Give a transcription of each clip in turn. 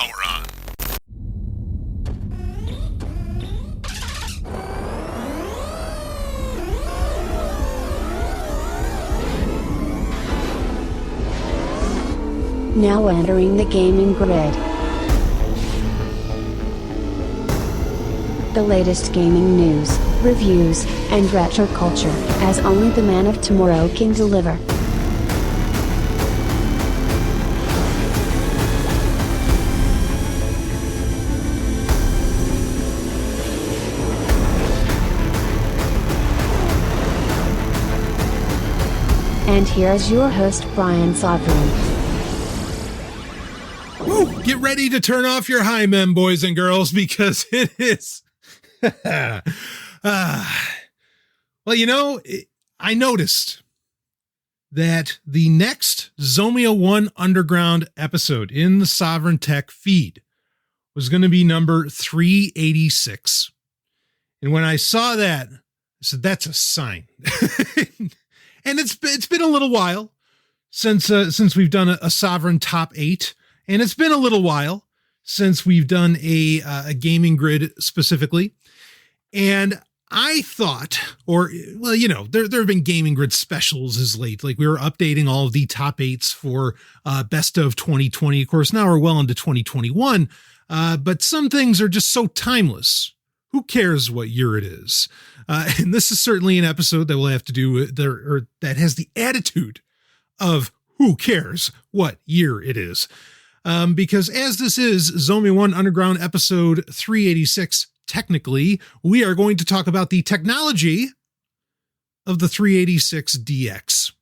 power on. Now entering the gaming grid. The latest gaming news, reviews, and retro culture, as only the man of tomorrow can deliver. And here's your host, Doc Sovryn. Woo, get ready to turn off your high mem, boys and girls, because it is. Well, you know, I noticed that the next Zomia 1 Underground episode in the Sovryn Tech feed was going to be number 386. And when I saw that, I said, that's a sign. And it's been a little while since we've done a Sovryn Top 8. And it's been a little while since we've done a gaming grid specifically. And I thought, or, well, you know, there have been gaming grid specials as late. Like we were updating all of the top 8s for best of 2020. Of course, now we're well into 2021. But some things are just so timeless. Who cares what year it is? And this is certainly an episode that we'll have to do or that has the attitude of who cares what year it is. Because as this is Zomia 1 Underground episode 386, technically, we are going to talk about the technology of the 386DX.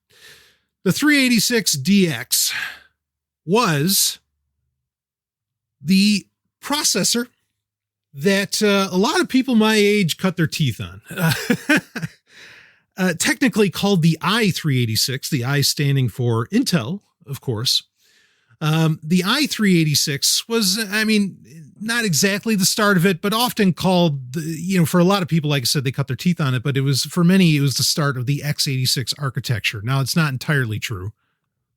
The 386DX was the processor that a lot of people my age cut their teeth on. Technically called the i386, the I standing for Intel, of course. The i386 was, I mean, not exactly the start of it, but often called, for a lot of people, like I said, they cut their teeth on it, but it was, for many, it was the start of the x86 architecture. Now, it's not entirely true,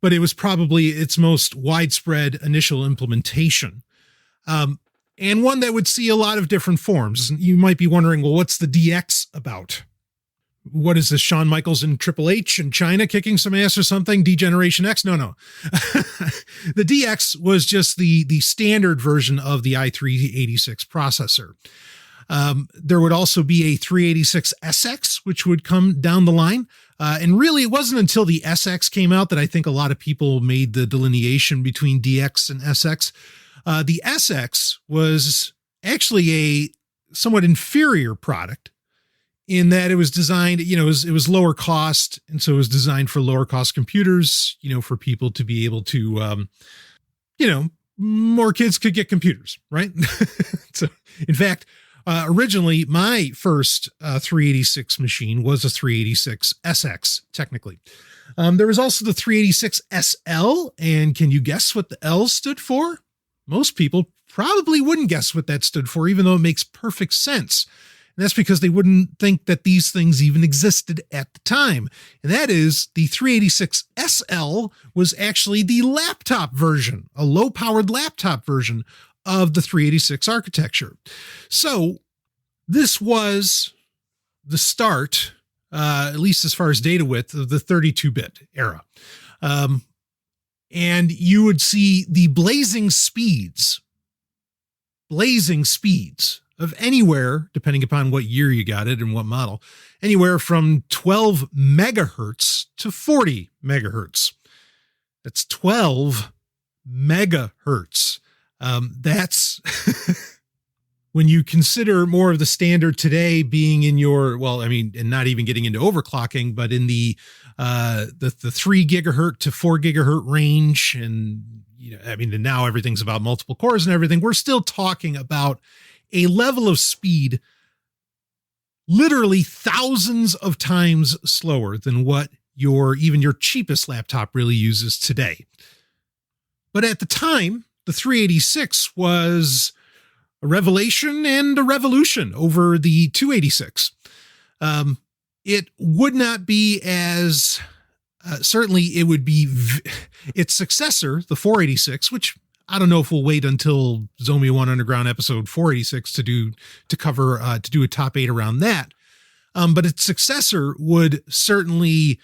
but it was probably its most widespread initial implementation. And one that would see a lot of different forms. You might be wondering, well, what's the DX about? What is this, Shawn Michaels and Triple H in China kicking some ass or something? Degeneration X? No. The DX was just the standard version of the i386 processor. There would also be a 386SX, which would come down the line. And really, it wasn't until the SX came out that I think a lot of people made the delineation between DX and SX. The SX was actually a somewhat inferior product, in that it was designed, it was lower cost. And so it was designed for lower cost computers, for people to be able to, more kids could get computers, right? So in fact, originally my first 386 machine was a 386 SX, technically. There was also the 386 SL. And can you guess what the L stood for? Most people probably wouldn't guess what that stood for, even though it makes perfect sense. And that's because they wouldn't think that these things even existed at the time. And that is the 386 SL was actually the laptop version, a low-powered laptop version of the 386 architecture. So this was the start, at least as far as data width, of the 32-bit era. And you would see the blazing speeds of anywhere, depending upon what year you got it and what model, anywhere from 12 megahertz to 40 megahertz. That's 12 megahertz. That's when you consider more of the standard today being in your, and not even getting into overclocking, but in the 3 gigahertz to 4 gigahertz range. And, and now everything's about multiple cores and everything. We're still talking about a level of speed literally thousands of times slower than what even your cheapest laptop really uses today. But at the time, the 386 was a revelation and a revolution over the 286. It would not be as, certainly it would be its successor, the 486, which I don't know if we'll wait until Zomia 1 Underground episode 486 to do a top 8 around that. But its successor would certainly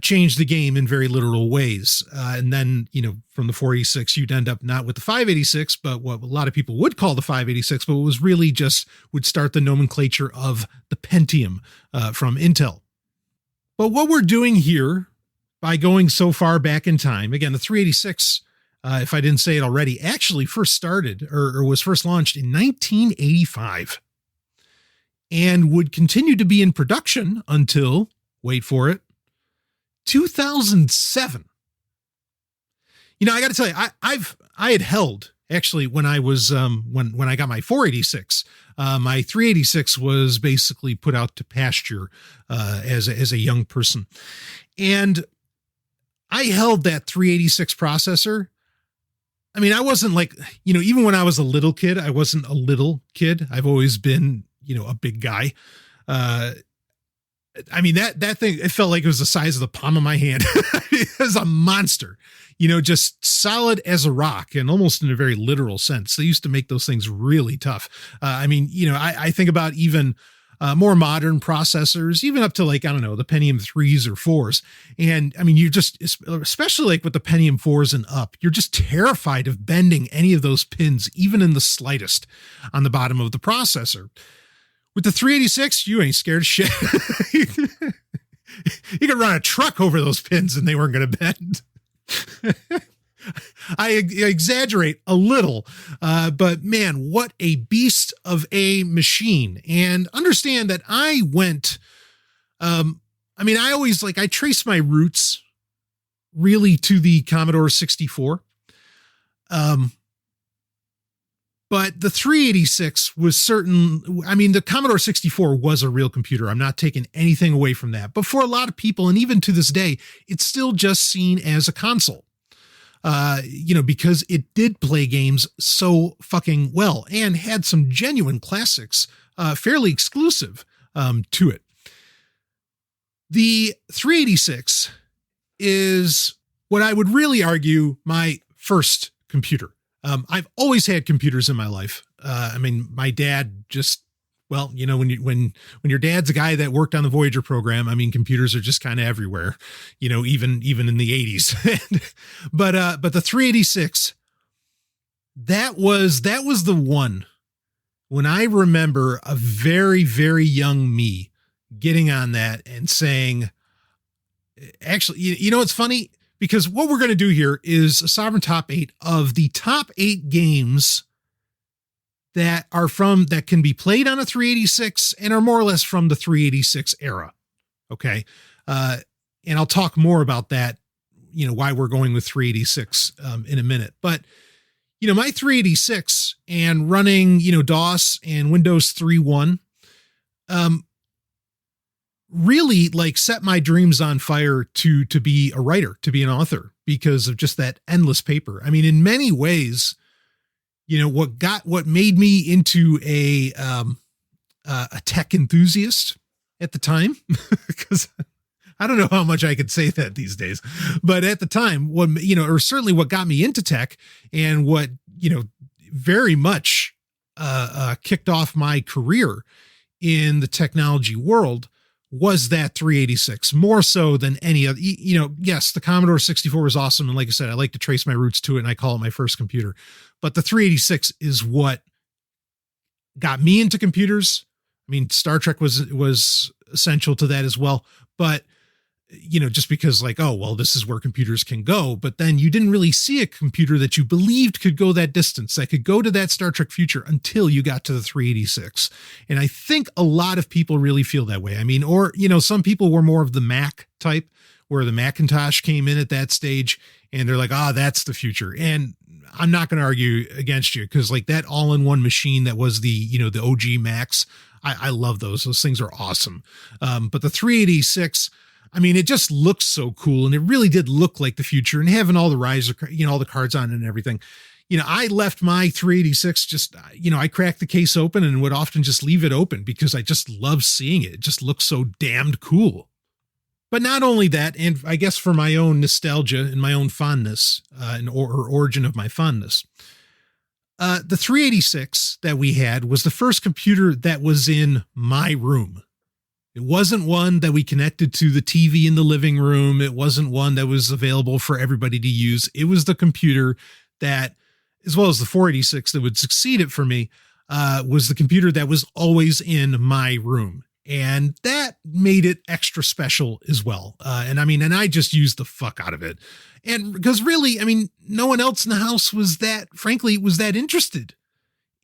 change the game in very literal ways. And then, from the 486, you'd end up not with the 586, but what a lot of people would call the 586, but it was really just would start the nomenclature of the Pentium from Intel. But what we're doing here by going so far back in time, again, the 386, if I didn't say it already, actually first started or was first launched in 1985 and would continue to be in production until, wait for it, 2007. I got to tell you, I had held actually when I was when I got my 486, my 386 was basically put out to pasture as a young person, and I held that 386 processor. I mean, I wasn't like, even when I was a little kid, I wasn't a little kid. I've always been, a big guy. I mean, that thing, it felt like it was the size of the palm of my hand. It was a monster, just solid as a rock and almost in a very literal sense. They used to make those things really tough. I think about even more modern processors, even up to like, I don't know, the Pentium 3s or 4s. And I mean, you just, especially like with the Pentium 4s and up, you're just terrified of bending any of those pins, even in the slightest on the bottom of the processor. With the 386, you ain't scared of shit. You could run a truck over those pins and they weren't going to bend. I exaggerate a little, but man, what a beast of a machine. And understand that I went, I trace my roots really to the Commodore 64. But the 386 was the Commodore 64 was a real computer. I'm not taking anything away from that. But for a lot of people, and even to this day, it's still just seen as a console. Because it did play games so fucking well and had some genuine classics, fairly exclusive to it. The 386 is what I would really argue my first computer. I've always had computers in my life. My dad just, when your dad's a guy that worked on the Voyager program, computers are just kind of everywhere, even in the 80s. But the 386, that was the one when I remember a very, very young me getting on that and saying, actually, it's funny because what we're going to do here is a Sovryn top 8 of the top 8 games that can be played on a 386 and are more or less from the 386 era. Okay. And I'll talk more about that, why we're going with 386 in a minute. But, my 386 and running, DOS and Windows 3.1 really like set my dreams on fire to be a writer, to be an author, because of just that endless paper. In many ways, what made me into a tech enthusiast at the time, because I don't know how much I could say that these days, but at the time, or certainly what got me into tech and what, very much kicked off my career in the technology world was that 386, more so than any other. Yes, the Commodore 64 was awesome. And like I said, I like to trace my roots to it and I call it my first computer. But the 386 is what got me into computers. Star Trek was essential to that as well. But, just because like, oh, well, this is where computers can go. But then you didn't really see a computer that you believed could go that distance, that could go to that Star Trek future until you got to the 386. And I think a lot of people really feel that way. Some people were more of the Mac type, where the Macintosh came in at that stage and they're like, that's the future. And I'm not going to argue against you, because like that all-in-one machine that was the OG Macs, I love those. Those things are awesome. But the 386, it just looks so cool, and it really did look like the future, and having all the riser, all the cards on it and everything. I left my 386 just, I cracked the case open and would often just leave it open because I just love seeing it. It just looks so damned cool. But not only that, and I guess for my own nostalgia and my own fondness, or origin of my fondness, the 386 that we had was the first computer that was in my room. It wasn't one that we connected to the TV in the living room. It wasn't one that was available for everybody to use. It was the computer that, as well as the 486 that would succeed it for me, was the computer that was always in my room. And that made it extra special as well. And I just used the fuck out of it. And because really, no one else in the house was that interested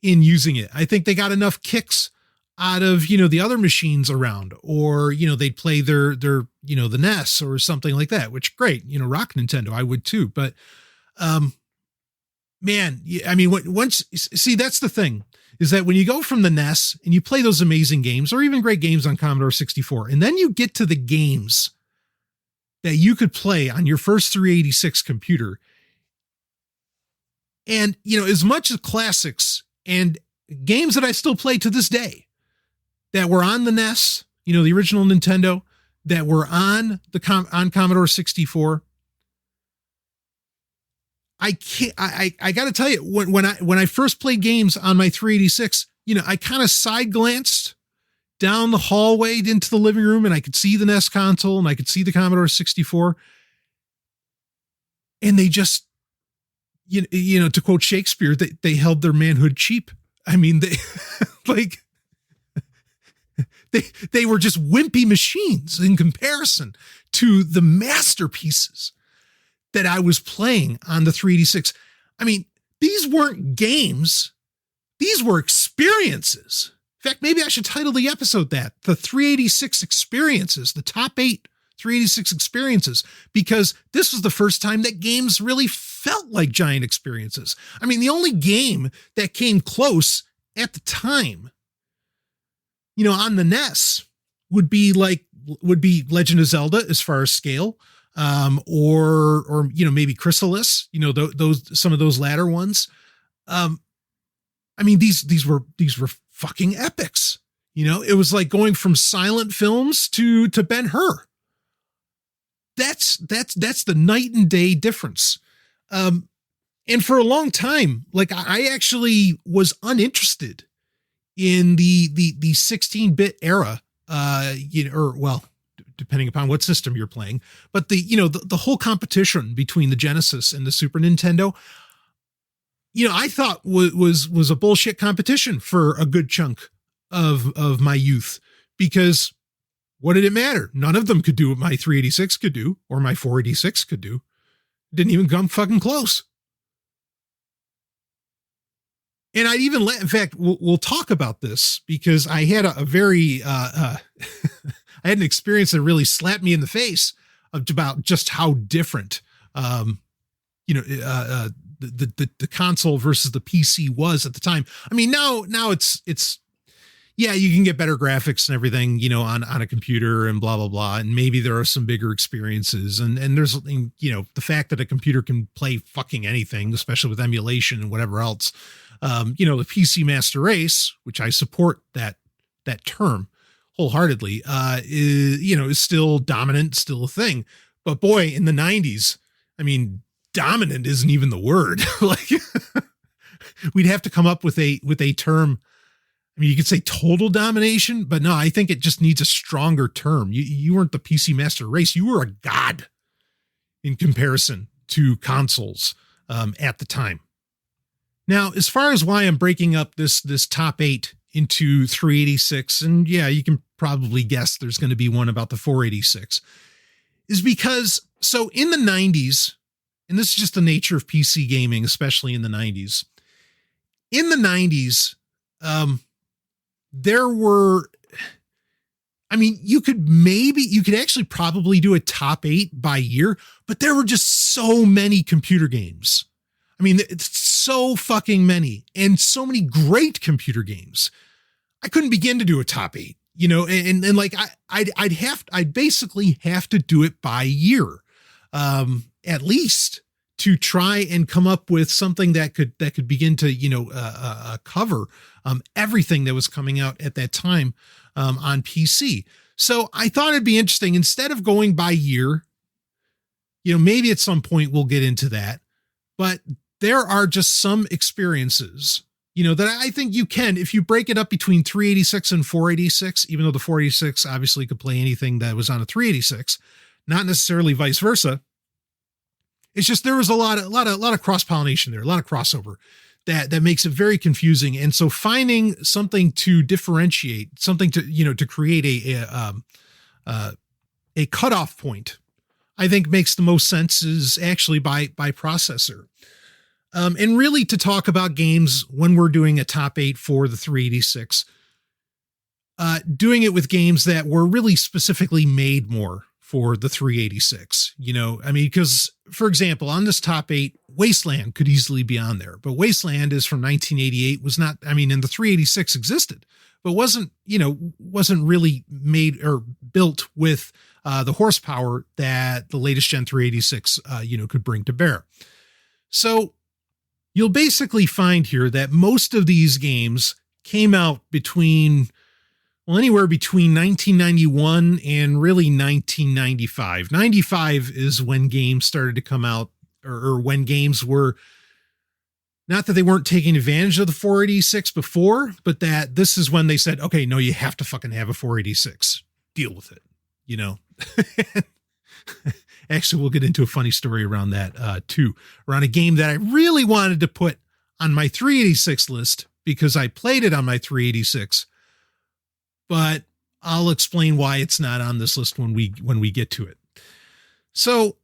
in using it. I think they got enough kicks out of, the other machines around, or, they'd play their, the NES or something like that, which great, rock Nintendo. I would too. But, man, once, see, that's the thing, is that when you go from the NES and you play those amazing games, or even great games on Commodore 64, and then you get to the games that you could play on your first 386 computer, and, as much as classics and games that I still play to this day that were on the NES, the original Nintendo, that were on on Commodore 64, I got to tell you, when I first played games on my 386, I kind of side glanced down the hallway into the living room, and I could see the NES console and I could see the Commodore 64, and they just, to quote Shakespeare, they held their manhood cheap. They like, they were just wimpy machines in comparison to the masterpieces that I was playing on the 386. These weren't games. These were experiences. In fact, maybe I should title the episode that, the 386 experiences, the top 8 386 experiences, because this was the first time that games really felt like giant experiences. The only game that came close at the time, on the NES would be Legend of Zelda as far as scale. Or maybe Chrysalis, those, some of those latter ones. These were fucking epics. It was like going from silent films to Ben-Hur. That's the night and day difference. And for a long time, like, I actually was uninterested in the 16-bit era, depending upon what system you're playing, but the whole competition between the Genesis and the Super Nintendo, I thought was a bullshit competition for a good chunk of my youth, because what did it matter? None of them could do what my 386 could do, or my 486 could do. Didn't even come fucking close. And I'd even in fact, we'll talk about this, because I had a very, I had an experience that really slapped me in the face about just how different, the console versus the PC was at the time. Now it's, yeah, you can get better graphics and everything, on a computer and blah, blah, blah. And maybe there are some bigger experiences, and there's, the fact that a computer can play fucking anything, especially with emulation and whatever else. The PC Master Race, which I support that term wholeheartedly, is still dominant, still a thing. But boy, in the 90s, dominant isn't even the word. Like, we'd have to come up with a term. You could say total domination, but no, I think it just needs a stronger term. You weren't the PC Master Race. You were a god in comparison to consoles at the time. Now, as far as why I'm breaking up this top 8 into 386, and yeah, you can probably guess there's going to be one about the 486, is because, so in the 90s, and this is just the nature of PC gaming, especially in the 90s, there were, you could actually probably do a top 8 by year, but there were just so many computer games. It's so fucking many, and so many great computer games. I couldn't begin to do a top 8, and like, I'd basically have to do it by year, at least, to try and come up with something that could begin to, cover, everything that was coming out at that time. on PC. So I thought it'd be interesting, instead of going by year, maybe at some point we'll get into that, but there are just some experiences, that I think you can, if you break it up between 386 and 486, even though the 486 obviously could play anything that was on a 386, not necessarily vice versa. It's just, there was a lot of cross-pollination there, a lot of crossover that makes it very confusing. And so finding something to differentiate, something to create a cutoff point, I think makes the most sense is actually by processor. And really to talk about games when we're doing a top 8 for the 386, doing it with games that were really specifically made more for the 386, because for example, on this top 8, Wasteland could easily be on there, but Wasteland is from 1988, was not, and the 386 existed, but wasn't really made or built with the horsepower that the latest Gen 386, could bring to bear. So you'll basically find here that most of these games came out anywhere between 1991 and really 1995. 95 is when games started to come out, or when games were, not that they weren't taking advantage of the 486 before, but that this is when they said, okay, no, you have to fucking have a 486. Deal with it, Actually, we'll get into a funny story around that too, around a game that I really wanted to put on my 386 list because I played it on my 386, but I'll explain why it's not on this list when we get to it. So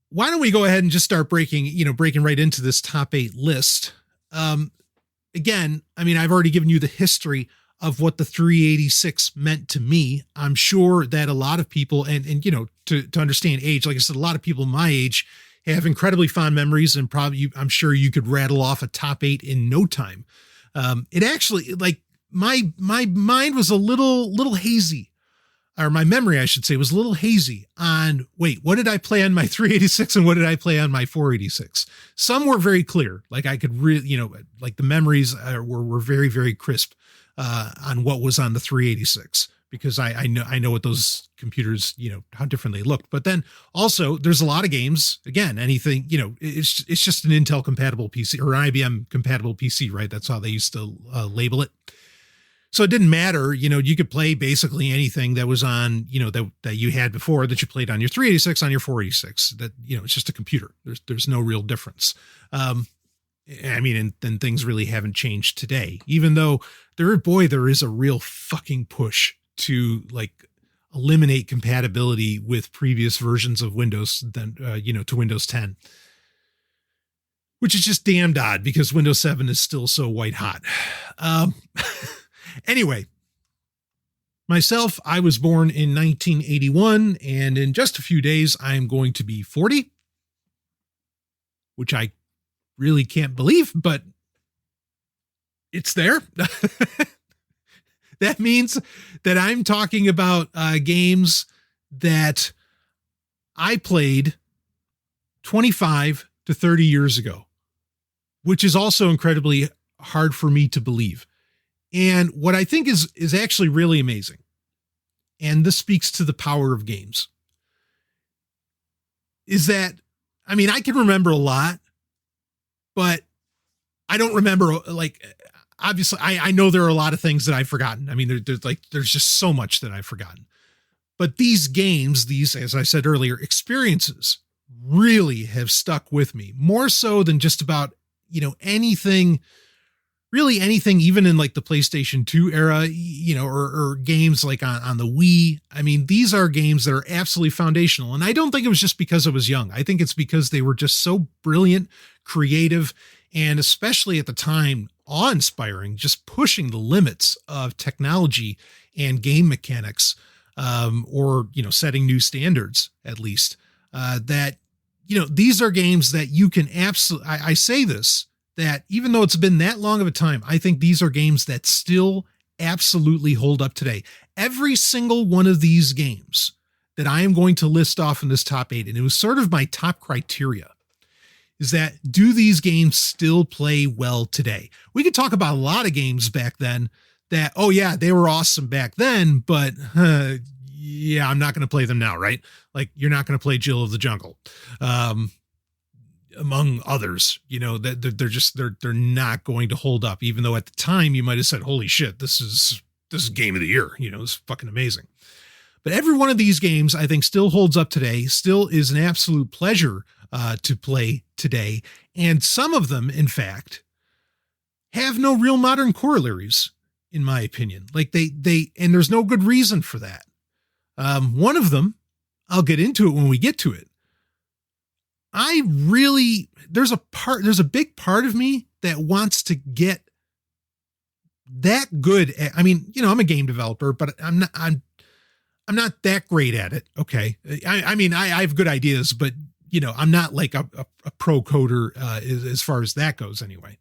why don't we go ahead and just start breaking right into this top 8 list. Again, I've already given you the history of what the 386 meant to me. I'm sure that a lot of people, and to understand age, like I said, a lot of people my age have incredibly fond memories, and probably I'm sure you could rattle off a top 8 in no time. It actually, like, my mind was a little hazy, or my memory, I should say, was a little hazy on, wait, what did I play on my 386 and what did I play on my 486? Some were very clear. Like I could really, like the memories were very, very crisp on what was on the 386, because I know what those computers, how different they looked. But then also there's a lot of games, again, anything, it's just an Intel compatible PC or an IBM compatible PC, right? That's how they used to label it. So it didn't matter, you could play basically anything that was on, that you had before that you played on your 386, on your 486, that, it's just a computer. There's no real difference. And things really haven't changed today, even though there is a real fucking push to like eliminate compatibility with previous versions of Windows to Windows 10, which is just damned odd because Windows 7 is still so white hot. Anyway, myself, I was born in 1981, and in just a few days, I'm going to be 40, which I really can't believe, but it's there. That means that I'm talking about games that I played 25 to 30 years ago, which is also incredibly hard for me to believe. And what I think is actually really amazing, and this speaks to the power of games, is that, I can remember a lot, but I don't remember, like, obviously I know there are a lot of things that I've forgotten. There's just so much that I've forgotten, but these games, as I said earlier, experiences really have stuck with me more so than just about, anything, even in like the PlayStation 2 era, or games like on the Wii. These are games that are absolutely foundational. And I don't think it was just because I was young. I think it's because they were just so brilliant, creative, and especially at the time, awe-inspiring, just pushing the limits of technology and game mechanics, or, setting new standards, at least, that, these are games that you can absolutely, I say this, that even though it's been that long of a time, I think these are games that still absolutely hold up today. Every single one of these games that I am going to list off in this top 8, and it was sort of my top criteria, is that, do these games still play well today? We could talk about a lot of games back then that, oh yeah, they were awesome back then, but yeah, I'm not going to play them now, right? Like you're not going to play Jill of the Jungle, among others. That they're not going to hold up, even though at the time you might have said, holy shit, this is game of the year. It's fucking amazing. But every one of these games, I think, still holds up today, still is an absolute pleasure to play today. And some of them, in fact, have no real modern corollaries, in my opinion. Like and there's no good reason for that. One of them, I'll get into it when we get to it. There's a big part of me that wants to get that good at, I'm a game developer, but I'm not that great at it. Okay. I have good ideas, but I'm not like a pro coder, as far as that goes anyway.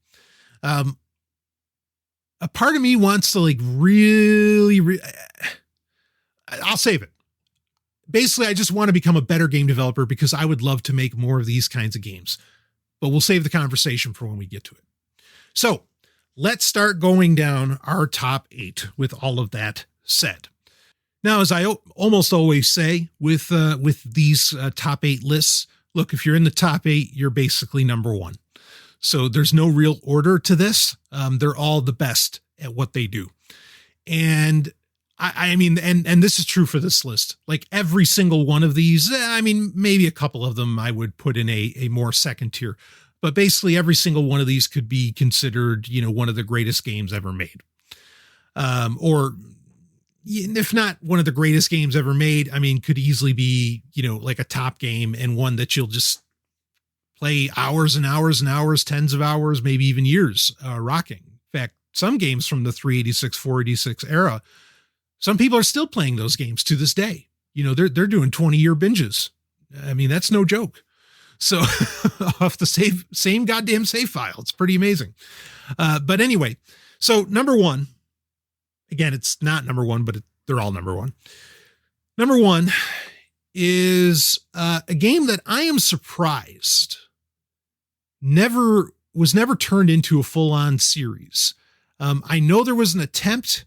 A part of me wants to like really, I'll save it. Basically, I just want to become a better game developer because I would love to make more of these kinds of games, but we'll save the conversation for when we get to it. So let's start going down our top 8 with all of that said. Now, as I almost always say with these top 8 lists, look, if you're in the top 8, you're basically number 1. So there's no real order to this. They're all the best at what they do. And and this is true for this list. Like every single one of these, maybe a couple of them I would put in a more second tier, but basically every single one of these could be considered, one of the greatest games ever made. Or if not one of the greatest games ever made, could easily be, like a top game and one that you'll just play hours and hours and hours, tens of hours, maybe even years, rocking. In fact, some games from the 386, 486 era, some people are still playing those games to this day. They're doing 20-year binges. That's no joke. So off the same goddamn save file. It's pretty amazing. But anyway, so number 1, again, it's not number 1, but they're all number 1. Number 1 is a game that I am surprised was never turned into a full-on series. I know there was an attempt,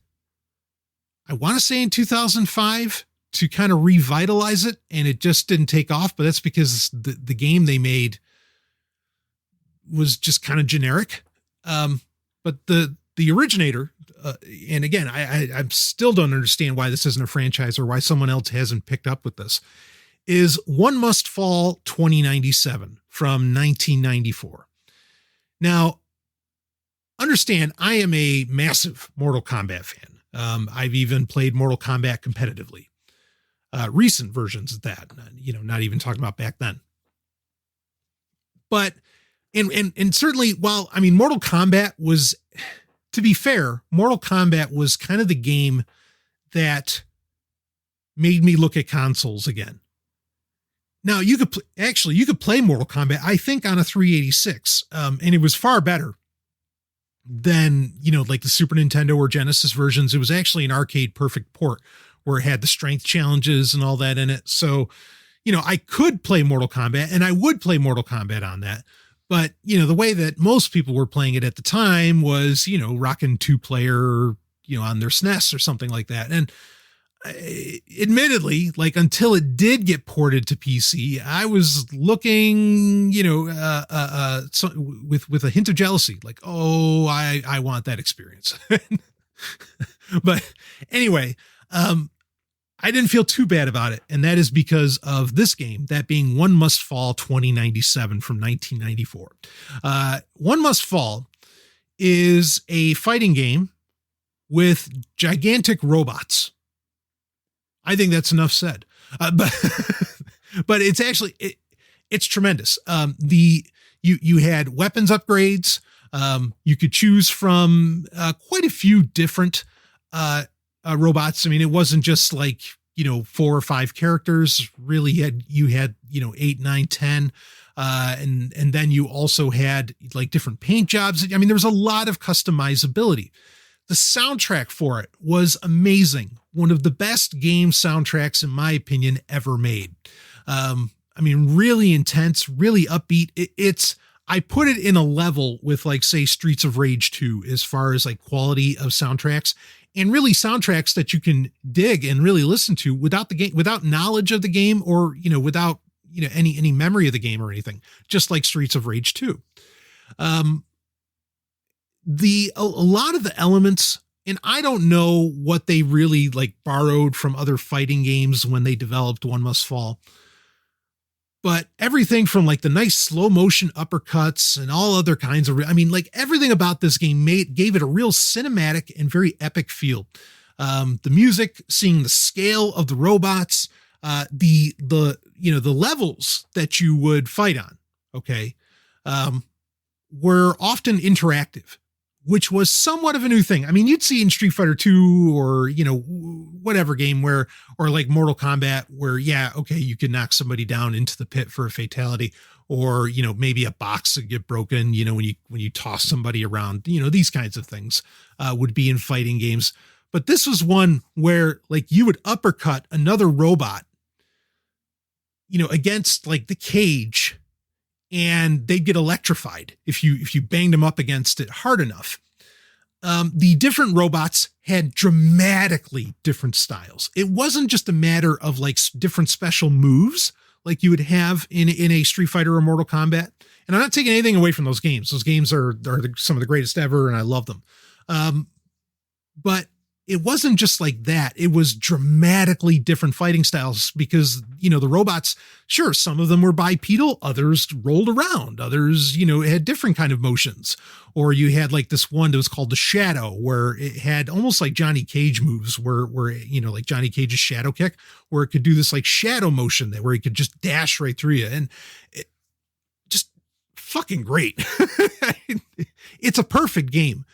I want to say in 2005, to kind of revitalize it, and it just didn't take off, but that's because the game they made was just kind of generic. But the originator, and again, I still don't understand why this isn't a franchise or why someone else hasn't picked up with this, is One Must Fall 2097 from 1994. Now, understand, I am a massive Mortal Kombat fan. I've even played Mortal Kombat competitively. Recent versions of that, not even talking about back then. But, and certainly, while, Mortal Kombat was, to be fair, Mortal Kombat was kind of the game that made me look at consoles again. Now, you could play Mortal Kombat, I think, on a 386, and it was far better than, like the Super Nintendo or Genesis versions. It was actually an arcade perfect port where it had the strength challenges and all that in it. So, I could play Mortal Kombat, and I would play Mortal Kombat on that. But, the way that most people were playing it at the time was, rocking 2-player, on their SNES or something like that. And admittedly, like until it did get ported to PC, I was looking, so with a hint of jealousy, like, oh, I want that experience. But anyway, I didn't feel too bad about it. And that is because of this game, that being One Must Fall 2097 from 1994. One Must Fall is a fighting game with gigantic robots. I think that's enough said. But it's actually, it's tremendous. You had weapons upgrades. You could choose from quite a few different robots. It wasn't just like, 4 or 5 characters. Really, you had 8, 9, 10. And then you also had like different paint jobs. There was a lot of customizability. The soundtrack for it was amazing. One of the best game soundtracks, in my opinion, ever made. Really intense, really upbeat. I put it in a level with like, say, Streets of Rage 2, as far as like quality of soundtracks, and really soundtracks that you can dig and really listen to without the game, without knowledge of the game, or, without, any memory of the game or anything, just like Streets of Rage 2. A lot of the elements, and I don't know what they really like borrowed from other fighting games when they developed One Must Fall, but everything from like the nice slow motion uppercuts and all other kinds of, like everything about this game gave it a real cinematic and very epic feel. The music, seeing the scale of the robots, the levels that you would fight on, okay, were often interactive, which was somewhat of a new thing. I mean, you'd see in Street Fighter 2 or, whatever game or like Mortal Kombat where, yeah, okay, you could knock somebody down into the pit for a fatality, or, maybe a box would get broken, when you toss somebody around, these kinds of things, would be in fighting games. But this was one where like you would uppercut another robot, against like the cage, and they'd get electrified if you banged them up against it hard enough. The different robots had dramatically different styles. It wasn't just a matter of like different special moves like you would have in a Street Fighter or Mortal Kombat. And I'm not taking anything away from those games. Those games are some of the greatest ever, and I love them. But it wasn't just like that. It was dramatically different fighting styles because, the robots, sure, some of them were bipedal, others rolled around, others, had different kind of motions. Or you had like this one that was called the Shadow, where it had almost like Johnny Cage moves where like Johnny Cage's shadow kick, where it could do this like shadow motion where he could just dash right through you. And it, just fucking great. It's a perfect game,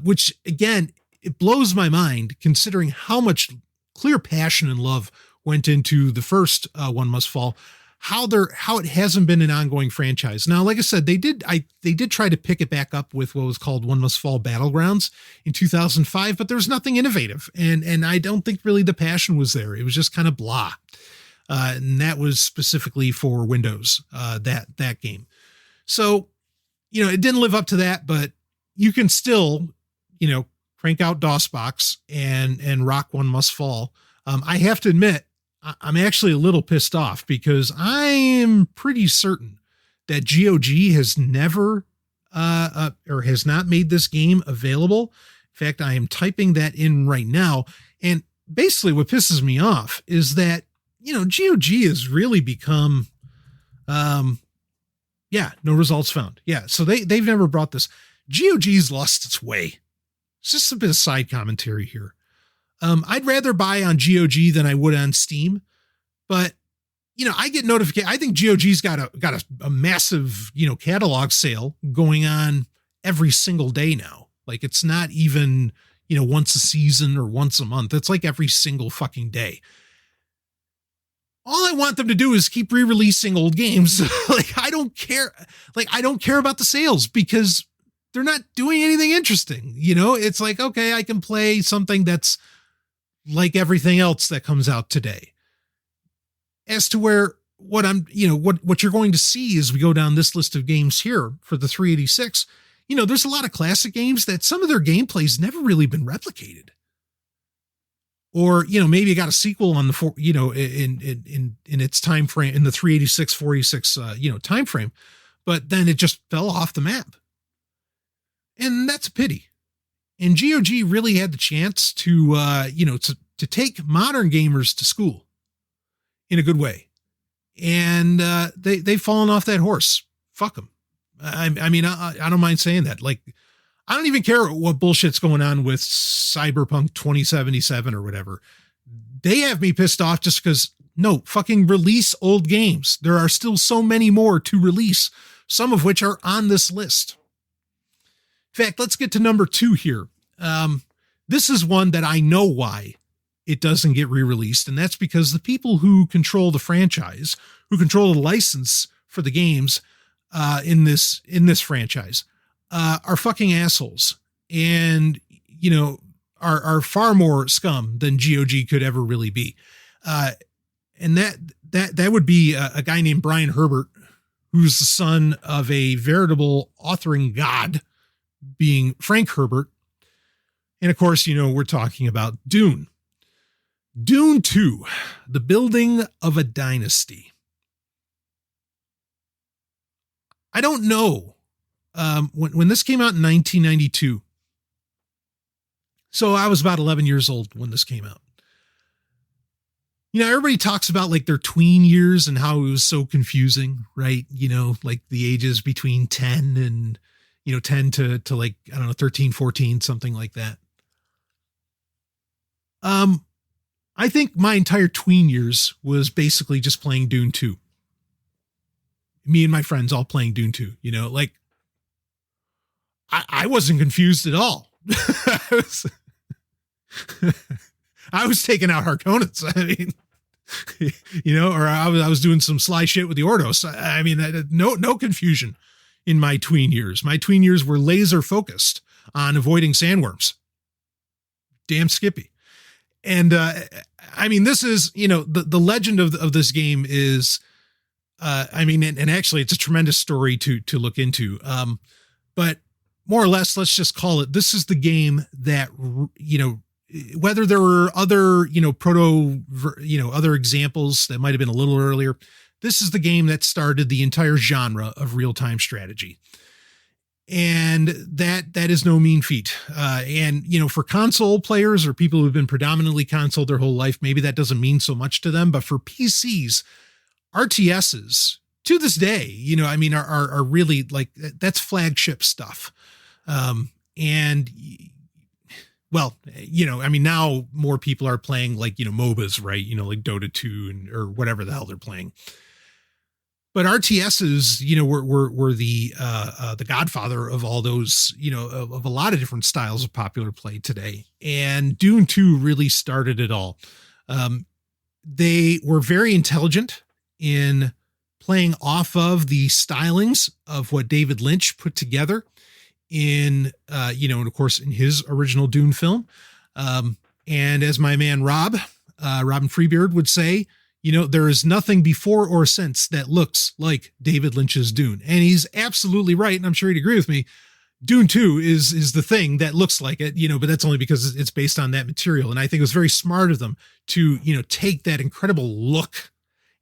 which again, it blows my mind considering how much clear passion and love went into the first One Must Fall, how it hasn't been an ongoing franchise. Now, like I said, they did try to pick it back up with what was called One Must Fall Battlegrounds in 2005, but there was nothing innovative. And I don't think really the passion was there. It was just kind of blah. And that was specifically for Windows, that game. So, it didn't live up to that, but you can still, crank out DOSBox and rock One Must Fall. I have to admit, I'm actually a little pissed off because I'm pretty certain that GOG has never or has not made this game available. In fact, I am typing that in right now. And basically what pisses me off is that, GOG has really become, no results found. Yeah. So they've never brought this. GOG's lost its way. It's just a bit of side commentary here. I'd rather buy on GOG than I would on Steam, but I get notification. I think GOG's got a massive, catalog sale going on every single day now. Like it's not even, once a season or once a month. It's like every single fucking day. All I want them to do is keep re-releasing old games. Like I don't care. Like I don't care about the sales because they're not doing anything interesting. It's like, okay, I can play something that's like everything else that comes out today. As to where what you're going to see as we go down this list of games here for the 386, there's a lot of classic games that some of their gameplay's never really been replicated. Or, maybe it got a sequel on the in its time frame, in the 386, 486, time frame, but then it just fell off the map. And that's a pity. And GOG really had the chance to take modern gamers to school in a good way. And they've fallen off that horse. Fuck them. I don't mind saying that. Like, I don't even care what bullshit's going on with Cyberpunk 2077 or whatever. They have me pissed off just because, no, fucking release old games. There are still so many more to release, some of which are on this list. In fact, let's get to number 2 here. This is one that I know why it doesn't get re-released, and that's because the people who control the franchise, who control the license for the games in this franchise, are fucking assholes, and are far more scum than GOG could ever really be. And that would be a guy named Brian Herbert, who's the son of a veritable authoring god, being Frank Herbert. And of course, we're talking about Dune. Dune 2, The Building of a Dynasty. I don't know. When this came out in 1992, so I was about 11 years old when this came out. Everybody talks about like their tween years and how it was so confusing, right? Like the ages between 10 and, 10 to like, I don't know, 13, 14, something like that. I think my entire tween years was basically just playing Dune 2. Me and my friends all playing Dune 2, like I wasn't confused at all. I was taking out Harkonnens. I mean, or I was doing some sly shit with the Ordos. I mean, no confusion in my tween years. My tween years were laser focused on avoiding sandworms. Damn Skippy. And, I mean, this is, the legend of this game is, I mean, and actually it's a tremendous story to look into. But more or less, let's just call it, this is the game that, whether there were other, other examples that might've been a little earlier, this is the game that started the entire genre of real-time strategy. And that is no mean feat. And, for console players or people who've been predominantly console their whole life, maybe that doesn't mean so much to them, but for PCs, RTSs to this day, I mean, are really like, that's flagship stuff. And well, I mean, now more people are playing like, MOBAs, right? Like Dota 2 or whatever the hell they're playing. But RTSs, were the godfather of all those, of a lot of different styles of popular play today. And Dune 2 really started it all. They were very intelligent in playing off of the stylings of what David Lynch put together in, and of course in his original Dune film. And as my man Robin Freebeard would say, there is nothing before or since that looks like David Lynch's Dune. And he's absolutely right. And I'm sure he'd agree with me. Dune 2 is the thing that looks like it, but that's only because it's based on that material. And I think it was very smart of them to, take that incredible look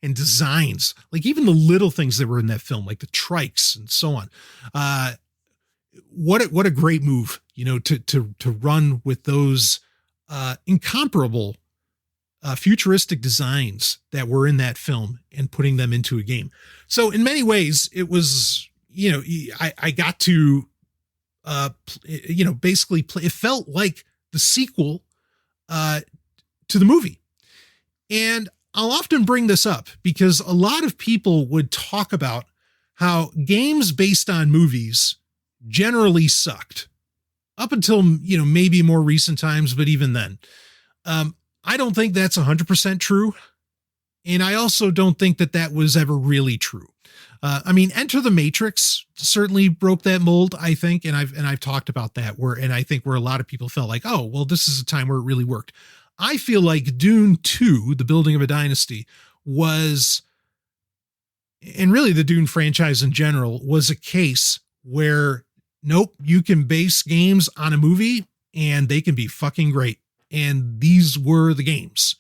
and designs, like even the little things that were in that film, like the trikes and so on. What a great move, to run with those incomparable futuristic designs that were in that film and putting them into a game. So in many ways, it was, I got to, basically play. It felt like the sequel to the movie. And I'll often bring this up because a lot of people would talk about how games based on movies generally sucked up until, maybe more recent times, but even then, I don't think that's 100% true. And I also don't think that was ever really true. I mean, Enter the Matrix certainly broke that mold, I think. And I've talked about that and I think where a lot of people felt like, oh, well, this is a time where it really worked. I feel like Dune 2, The Building of a Dynasty, was, and really the Dune franchise in general, was a case where, nope, you can base games on a movie and they can be fucking great. And these were the games.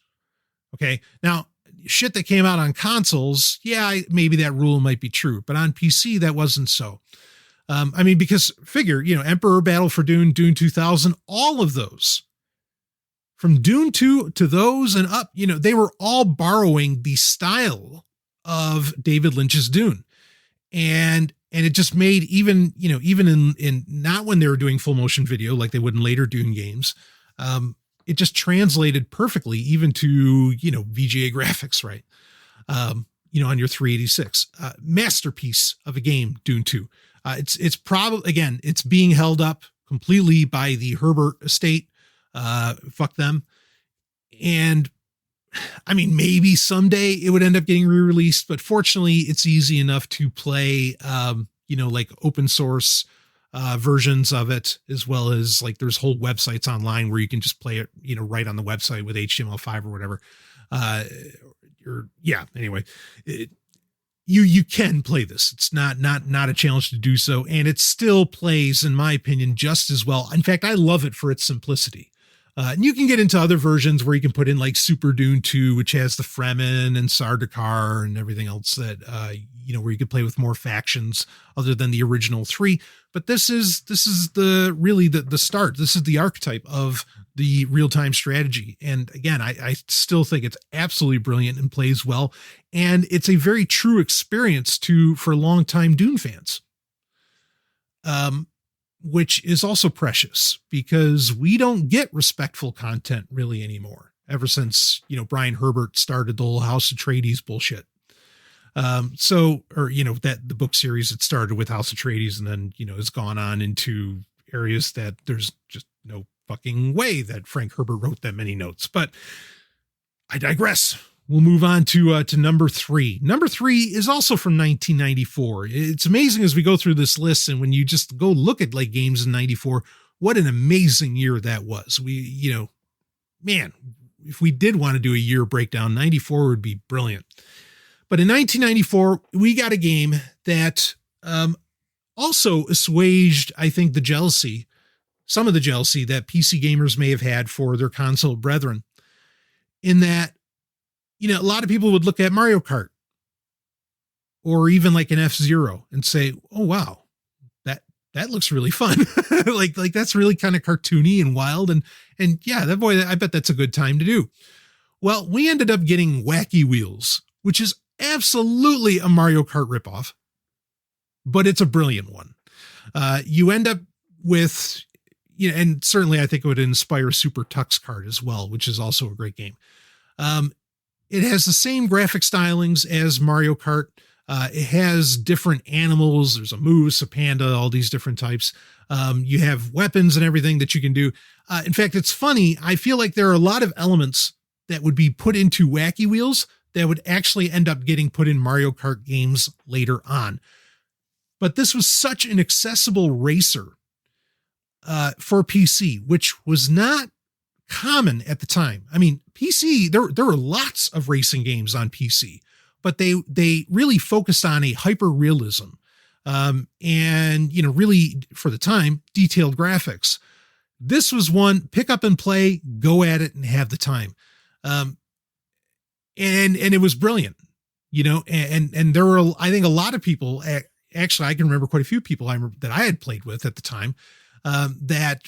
Okay. Now, shit that came out on consoles, yeah, maybe that rule might be true, but on PC, that wasn't so. I mean, because figure, Emperor Battle for Dune, Dune 2000, all of those, from Dune 2 to those and up, they were all borrowing the style of David Lynch's Dune. And it just made even in not when they were doing full motion video, like they would in later Dune games, it just translated perfectly even to, VGA graphics, right? On your 386, masterpiece of a game, Dune 2. It's probably, again, it's being held up completely by the Herbert estate. Fuck them. And I mean, maybe someday it would end up getting re-released, but fortunately it's easy enough to play, like open source, versions of it, as well as like there's whole websites online where you can just play it, right on the website with HTML5 or whatever. Anyway, you can play this. It's not a challenge to do so, and it still plays, in my opinion, just as well. In fact, I love it for its simplicity. And you can get into other versions where you can put in like Super Dune 2, which has the Fremen and Sardaukar and everything else that, where you could play with more factions other than the original 3. But this is the start. This is the archetype of the real-time strategy. And again, I still think it's absolutely brilliant and plays well. And it's a very true experience for longtime Dune fans. Which is also precious because we don't get respectful content really anymore ever since, Brian Herbert started the whole House Atreides bullshit. That the book series that started with House Atreides and then, has gone on into areas that there's just no fucking way that Frank Herbert wrote that many notes, but I digress. We'll move on to number 3. Number 3 is also from 1994. It's amazing as we go through this list. And when you just go look at like games in 94, what an amazing year that was. If we did want to do a year breakdown, 94 would be brilliant. But in 1994, we got a game that also assuaged, I think, some of the jealousy that PC gamers may have had for their console brethren, in that, a lot of people would look at Mario Kart or even like an F-Zero and say, oh, wow, that looks really fun. like that's really kind of cartoony and wild. And yeah, I bet that's a good time to do. Well, we ended up getting Wacky Wheels, which is absolutely a Mario Kart ripoff, but it's a brilliant one. You end up with, and certainly I think it would inspire Super Tux Kart as well, which is also a great game. It has the same graphic stylings as Mario Kart. It has different animals. There's a moose, a panda, all these different types. You have weapons and everything that you can do. In fact, it's funny. I feel like there are a lot of elements that would be put into Wacky Wheels that would actually end up getting put in Mario Kart games later on. But this was such an accessible racer for PC, which was not common at the time. I mean, PC, there were lots of racing games on PC, but they really focused on a hyper realism, and, really for the time, detailed graphics. This was one, pick up and play, go at it and have the time. And it was brilliant, and there were, I think, a lot of people, actually, I can remember quite a few people that I had played with at the time, that,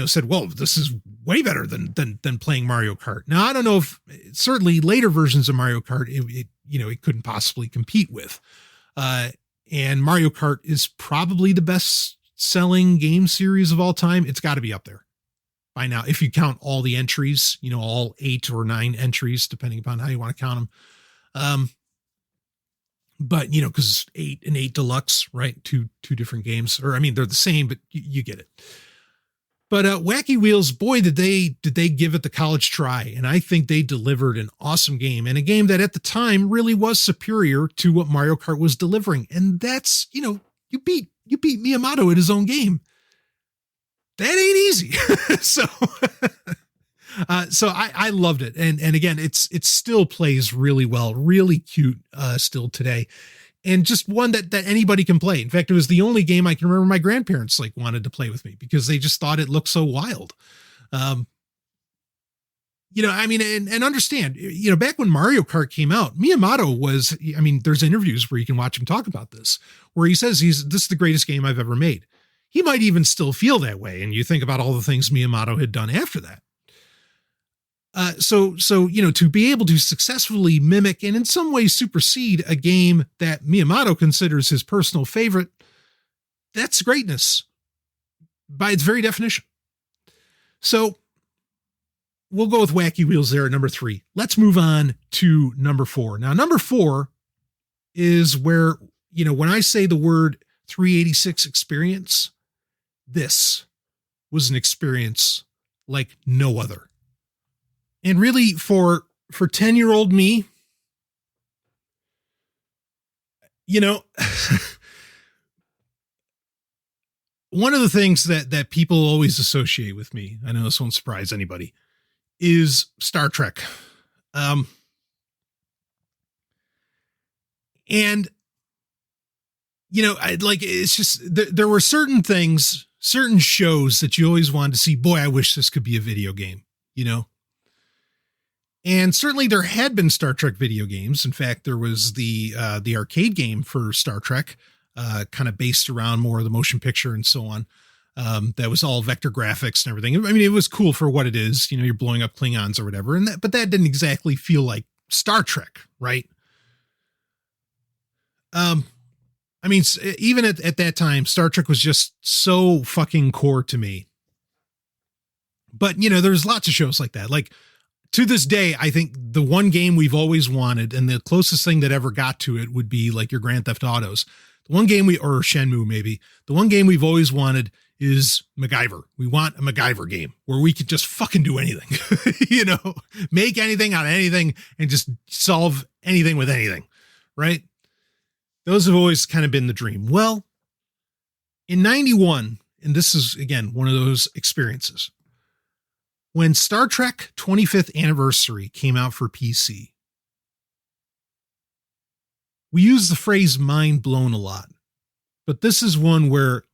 said, well, this is way better than playing Mario Kart. Now, I don't know if certainly later versions of Mario Kart, it couldn't possibly compete with. And Mario Kart is probably the best selling game series of all time. It's got to be up there by now, if you count all the entries, all 8 or 9 entries, depending upon how you want to count them. But, because 8 and 8 Deluxe, right? Two different games, or, I mean, they're the same, but you get it. But Wacky Wheels, boy, did they give it the college try. And I think they delivered an awesome game, and a game that at the time really was superior to what Mario Kart was delivering. And that's, you beat Miyamoto at his own game. That ain't easy. So I loved it. And again, it still plays really well, really cute still today. And just one that anybody can play. In fact, it was the only game I can remember my grandparents wanted to play with me because they just thought it looked so wild. And understand, back when Mario Kart came out, Miyamoto was, there's interviews where you can watch him talk about this, where he says this is the greatest game I've ever made. He might even still feel that way. And you think about all the things Miyamoto had done after that. So, to be able to successfully mimic and in some ways supersede a game that Miyamoto considers his personal favorite, that's greatness by its very definition. So we'll go with Wacky Wheels there at number 3. Let's move on to number 4. Now, number 4 is where, when I say the word 386 experience, this was an experience like no other. And really, for 10-year-old me, one of the things that people always associate with me, I know this won't surprise anybody, is Star Trek. And it's just, there were certain things, certain shows that you always wanted to see. Boy, I wish this could be a video game, And certainly there had been Star Trek video games. In fact, there was the arcade game for Star Trek, kind of based around more of the motion picture and so on. That was all vector graphics and everything. I mean, it was cool for what it is. You're blowing up Klingons or whatever. But that didn't exactly feel like Star Trek, right? I mean, even at that time, Star Trek was just so fucking core to me. But, there's lots of shows like that. Like, to this day, I think the one game we've always wanted, and the closest thing that ever got to it would be like your Grand Theft Autos. The one game or Shenmue maybe, the one game we've always wanted is MacGyver. We want a MacGyver game where we could just fucking do anything, make anything out of anything and just solve anything with anything, right? Those have always kind of been the dream. Well, in 91, and this is, again, one of those experiences, when Star Trek 25th Anniversary came out for PC, we use the phrase mind blown a lot, but this is one where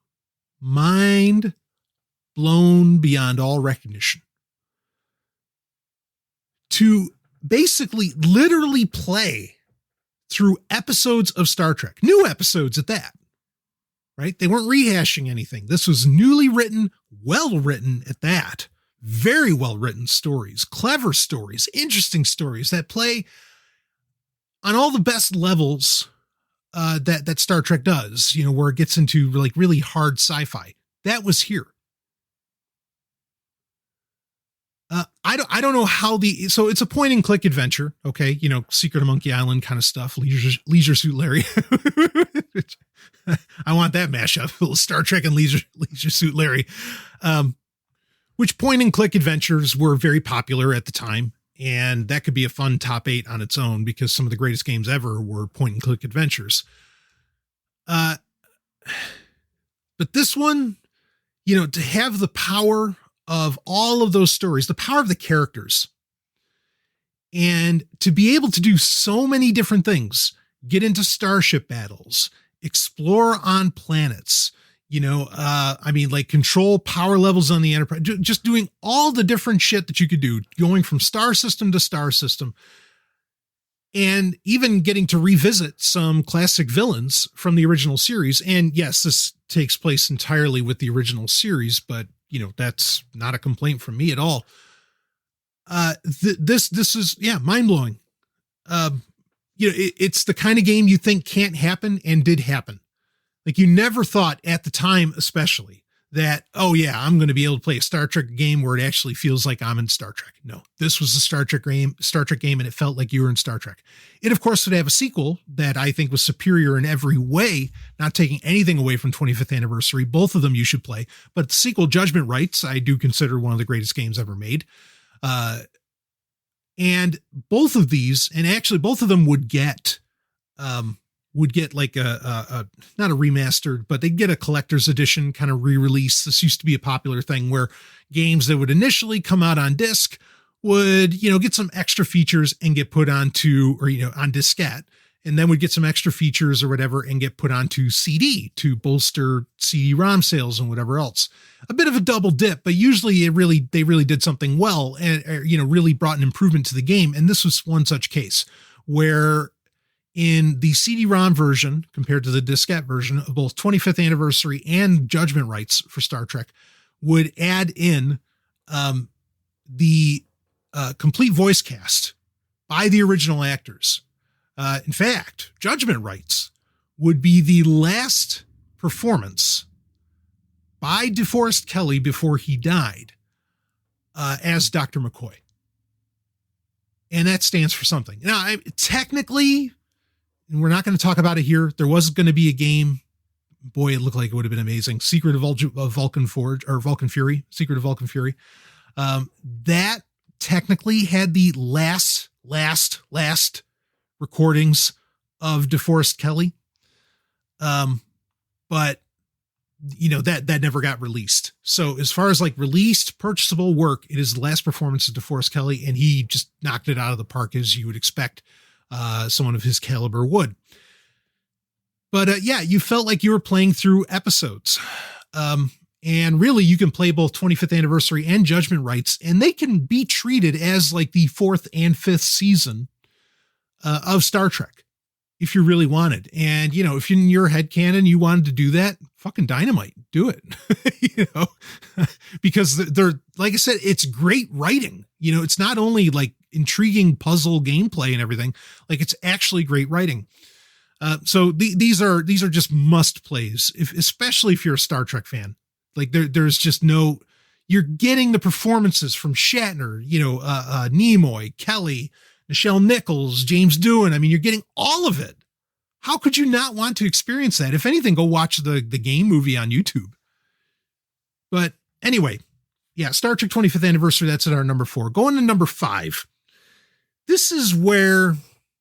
mind blown beyond all recognition. To basically literally play through episodes of Star Trek, new episodes at that, right? They weren't rehashing anything. This was newly written, well written at that, very well written stories, clever stories, interesting stories that play on all the best levels that Star Trek does, where it gets into like really hard sci-fi. That was here. I don't know how so it's a point and click adventure. Okay. Secret of Monkey Island kind of stuff. Leisure Suit Larry. I want that mashup. Little Star Trek and Leisure Suit Larry. Which point and click adventures were very popular at the time. And that could be a fun top 8 on its own because some of the greatest games ever were point and click adventures. But this one, to have the power of all of those stories, the power of the characters, and to be able to do so many different things, get into starship battles, explore on planets, control power levels on the Enterprise, just doing all the different shit that you could do, going from star system to star system, and even getting to revisit some classic villains from the original series. And yes, this takes place entirely with the original series, but that's not a complaint from me at all. This is, mind blowing. It's the kind of game you think can't happen and did happen. Like you never thought at the time, especially that, oh yeah, I'm going to be able to play a Star Trek game where it actually feels like I'm in Star Trek. No, this was a Star Trek game, and it felt like you were in Star Trek. It of course would have a sequel that I think was superior in every way, not taking anything away from 25th Anniversary. Both of them you should play, but the sequel, Judgment Rights, I do consider one of the greatest games ever made. And both of these, and actually both of them would get like a not a remastered, but they'd get a collector's edition kind of re-release. This used to be a popular thing where games that would initially come out on disc would, get some extra features and get put onto, or, on diskette, and then would get some extra features or whatever and get put onto CD to bolster CD-ROM sales and whatever else. A bit of a double dip, but usually they really did something well and, really brought an improvement to the game. And this was one such case where in the CD-ROM version compared to the diskette version of both 25th Anniversary and Judgment Rights for Star Trek would add in the complete voice cast by the original actors. In fact, Judgment Rights would be the last performance by DeForest Kelley before he died as Dr. McCoy. And that stands for something. Now, technically, and we're not going to talk about it here, there was going to be a game. Boy, it looked like it would have been amazing. Secret of Vulcan Forge, or Vulcan Fury, Secret of Vulcan Fury. That technically had the last recordings of DeForest Kelley. But that never got released. So as far as like released purchasable work, it is the last performance of DeForest Kelley, and he just knocked it out of the park as you would expect someone of his caliber would. But yeah, you felt like you were playing through episodes. And really, you can play both 25th Anniversary and Judgment Rights, and they can be treated as like the 4th and 5th season of Star Trek if you really wanted. And, you know, if in your headcanon you wanted to do that, fucking dynamite, do it. You know, because they're, like I said, it's great writing. You know, it's not only like intriguing puzzle gameplay and everything, like it's actually great writing. So these are just must plays, especially if you're a Star Trek fan. Like there's just no, you're getting the performances from Shatner, you know, Nimoy, Kelly, Nichelle Nichols, James Doohan. I mean, you're getting all of it. How could you not want to experience that? If anything, go watch the game movie on YouTube. But anyway, yeah, Star Trek 25th Anniversary, that's at our number 4. Going to number 5. This is where,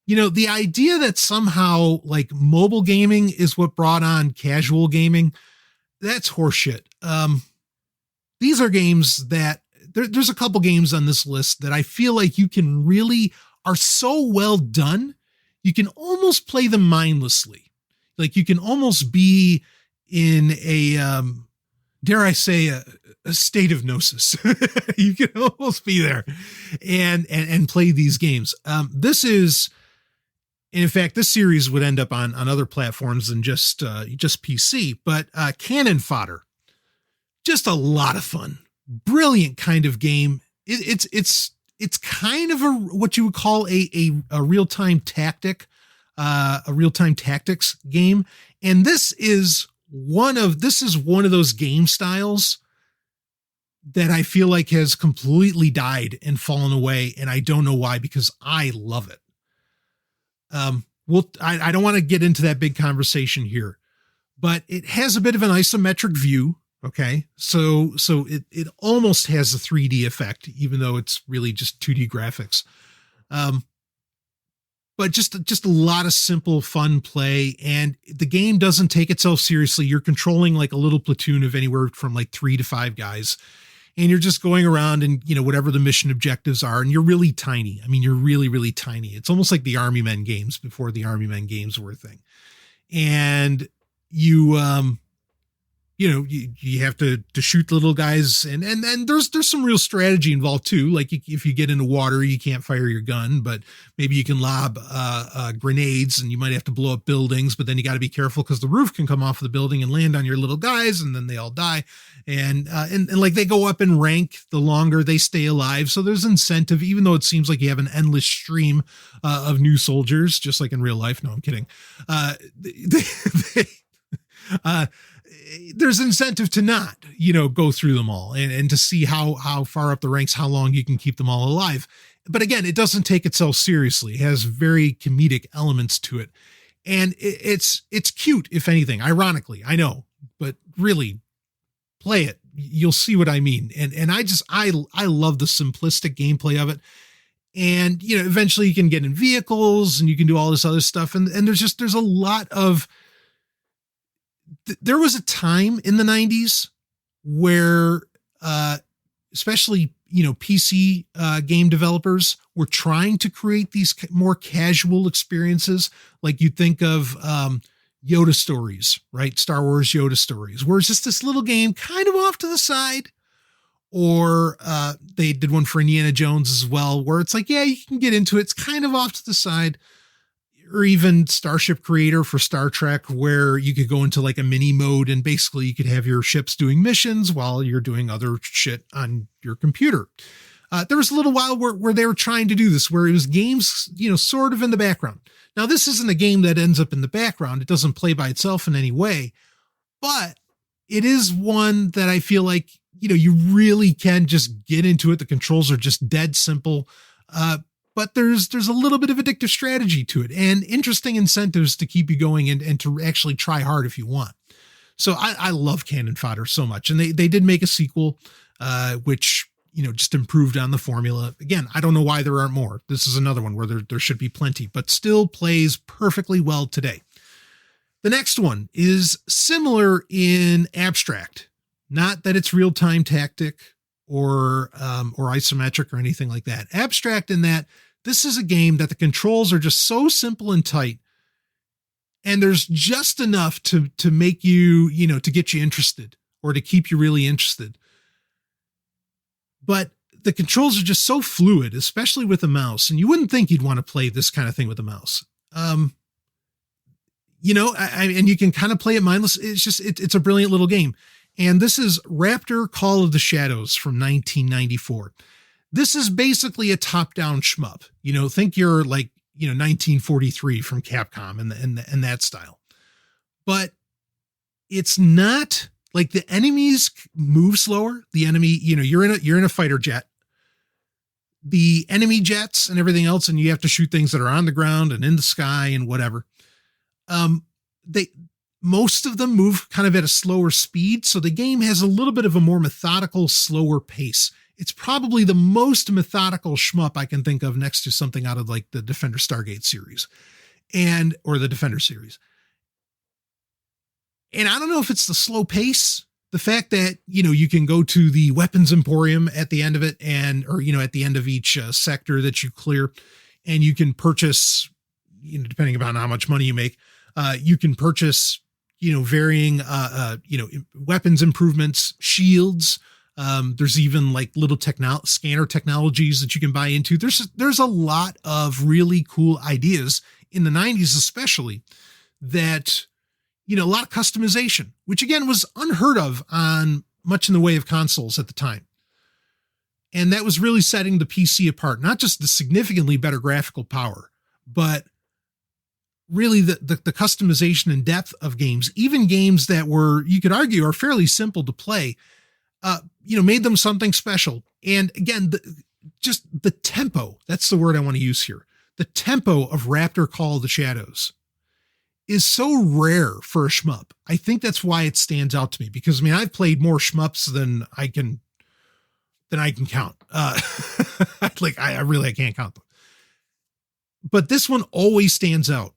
you know, the idea that somehow like mobile gaming is what brought on casual gaming, that's horseshit. These are games that there's a couple games on this list that I feel like you can really are so well done. You can almost play them mindlessly. Like you can almost be in a, dare I say, a state of gnosis. You can almost be there and play these games. This is, in fact, this series would end up on other platforms than just PC, but Cannon Fodder, just a lot of fun, brilliant kind of game. It's kind of what you would call a real-time tactic, a real-time tactics game. And this is one of those game styles that I feel like has completely died and fallen away. And I don't know why, because I love it. I don't want to get into that big conversation here, but it has a bit of an isometric view. Okay. So it almost has a 3D effect, even though it's really just 2D graphics. But just a lot of simple, fun play. And the game doesn't take itself seriously. You're controlling like a little platoon of anywhere from like 3 to 5 guys. And you're just going around and, you know, whatever the mission objectives are, and you're really tiny. I mean, you're really, really tiny. It's almost like the Army Men games before the Army Men games were a thing. And you have to shoot little guys, and there's some real strategy involved too. Like if you get into water, you can't fire your gun, but maybe you can lob grenades, and you might have to blow up buildings, but then you got to be careful because the roof can come off of the building and land on your little guys, and then they all die. And like they go up in rank the longer they stay alive. So there's incentive, even though it seems like you have an endless stream of new soldiers, just like in real life. No, I'm kidding. There's incentive to not, you know, go through them all and to see how far up the ranks, how long you can keep them all alive. But again, it doesn't take itself seriously. It has very comedic elements to it. And it's cute, if anything, ironically, I know, but really play it. You'll see what I mean. And I love the simplistic gameplay of it. And, you know, eventually you can get in vehicles and you can do all this other stuff. And there's a lot of, there was a time in the 90s where, especially, you know, PC game developers were trying to create these more casual experiences. Like you think of Yoda stories, right? Star Wars Yoda stories, where it's just this little game kind of off to the side. Or they did one for Indiana Jones as well, where it's like, yeah, you can get into it. It's kind of off to the side. Or even Starship Creator for Star Trek, where you could go into like a mini mode and basically you could have your ships doing missions while you're doing other shit on your computer. There was a little while where they were trying to do this, where it was games, you know, sort of in the background. Now, this isn't a game that ends up in the background. It doesn't play by itself in any way, but it is one that I feel like, you know, you really can just get into it. The controls are just dead simple. But there's a little bit of addictive strategy to it and interesting incentives to keep you going and to actually try hard if you want. So I love Cannon Fodder so much. And they did make a sequel, which, you know, just improved on the formula. Again, I don't know why there aren't more. This is another one where there should be plenty, but still plays perfectly well today. The next one is similar in abstract, not that it's real-time tactic or isometric or anything like that. Abstract in that this is a game that the controls are just so simple and tight. And there's just enough to make you, to get you interested or to keep you really interested. But the controls are just so fluid, especially with a mouse. And you wouldn't think you'd want to play this kind of thing with a mouse. And you can kind of play it mindless. It's just, it's a brilliant little game. And this is Raptor Call of the Shadows from 1994. This is basically a top-down shmup. Think you're like, 1943 from Capcom and that style. But it's not like the enemies move slower. The enemy, you're in a fighter jet. The enemy jets and everything else, and you have to shoot things that are on the ground and in the sky and whatever. Most of them move kind of at a slower speed, so the game has a little bit of a more methodical, slower pace. It's probably the most methodical shmup I can think of next to something out of like the Defender Stargate series or the Defender series. And I don't know if it's the slow pace, the fact that, you can go to the weapons emporium at the end of it or at the end of each sector that you clear, and you can purchase, depending upon how much money you make, you can purchase, varying, weapons improvements, shields. There's even like little scanner technologies that you can buy into. There's a lot of really cool ideas in the 90s, especially that, a lot of customization, which again was unheard of on much in the way of consoles at the time. And that was really setting the PC apart, not just the significantly better graphical power, but really the customization and depth of games, even games that were, you could argue, are fairly simple to play, made them something special. And again, just the tempo, that's the word I want to use here. The tempo of Raptor Call of the Shadows is so rare for a shmup. I think that's why it stands out to me, because I've played more shmups than I can count. I can't count them. But this one always stands out.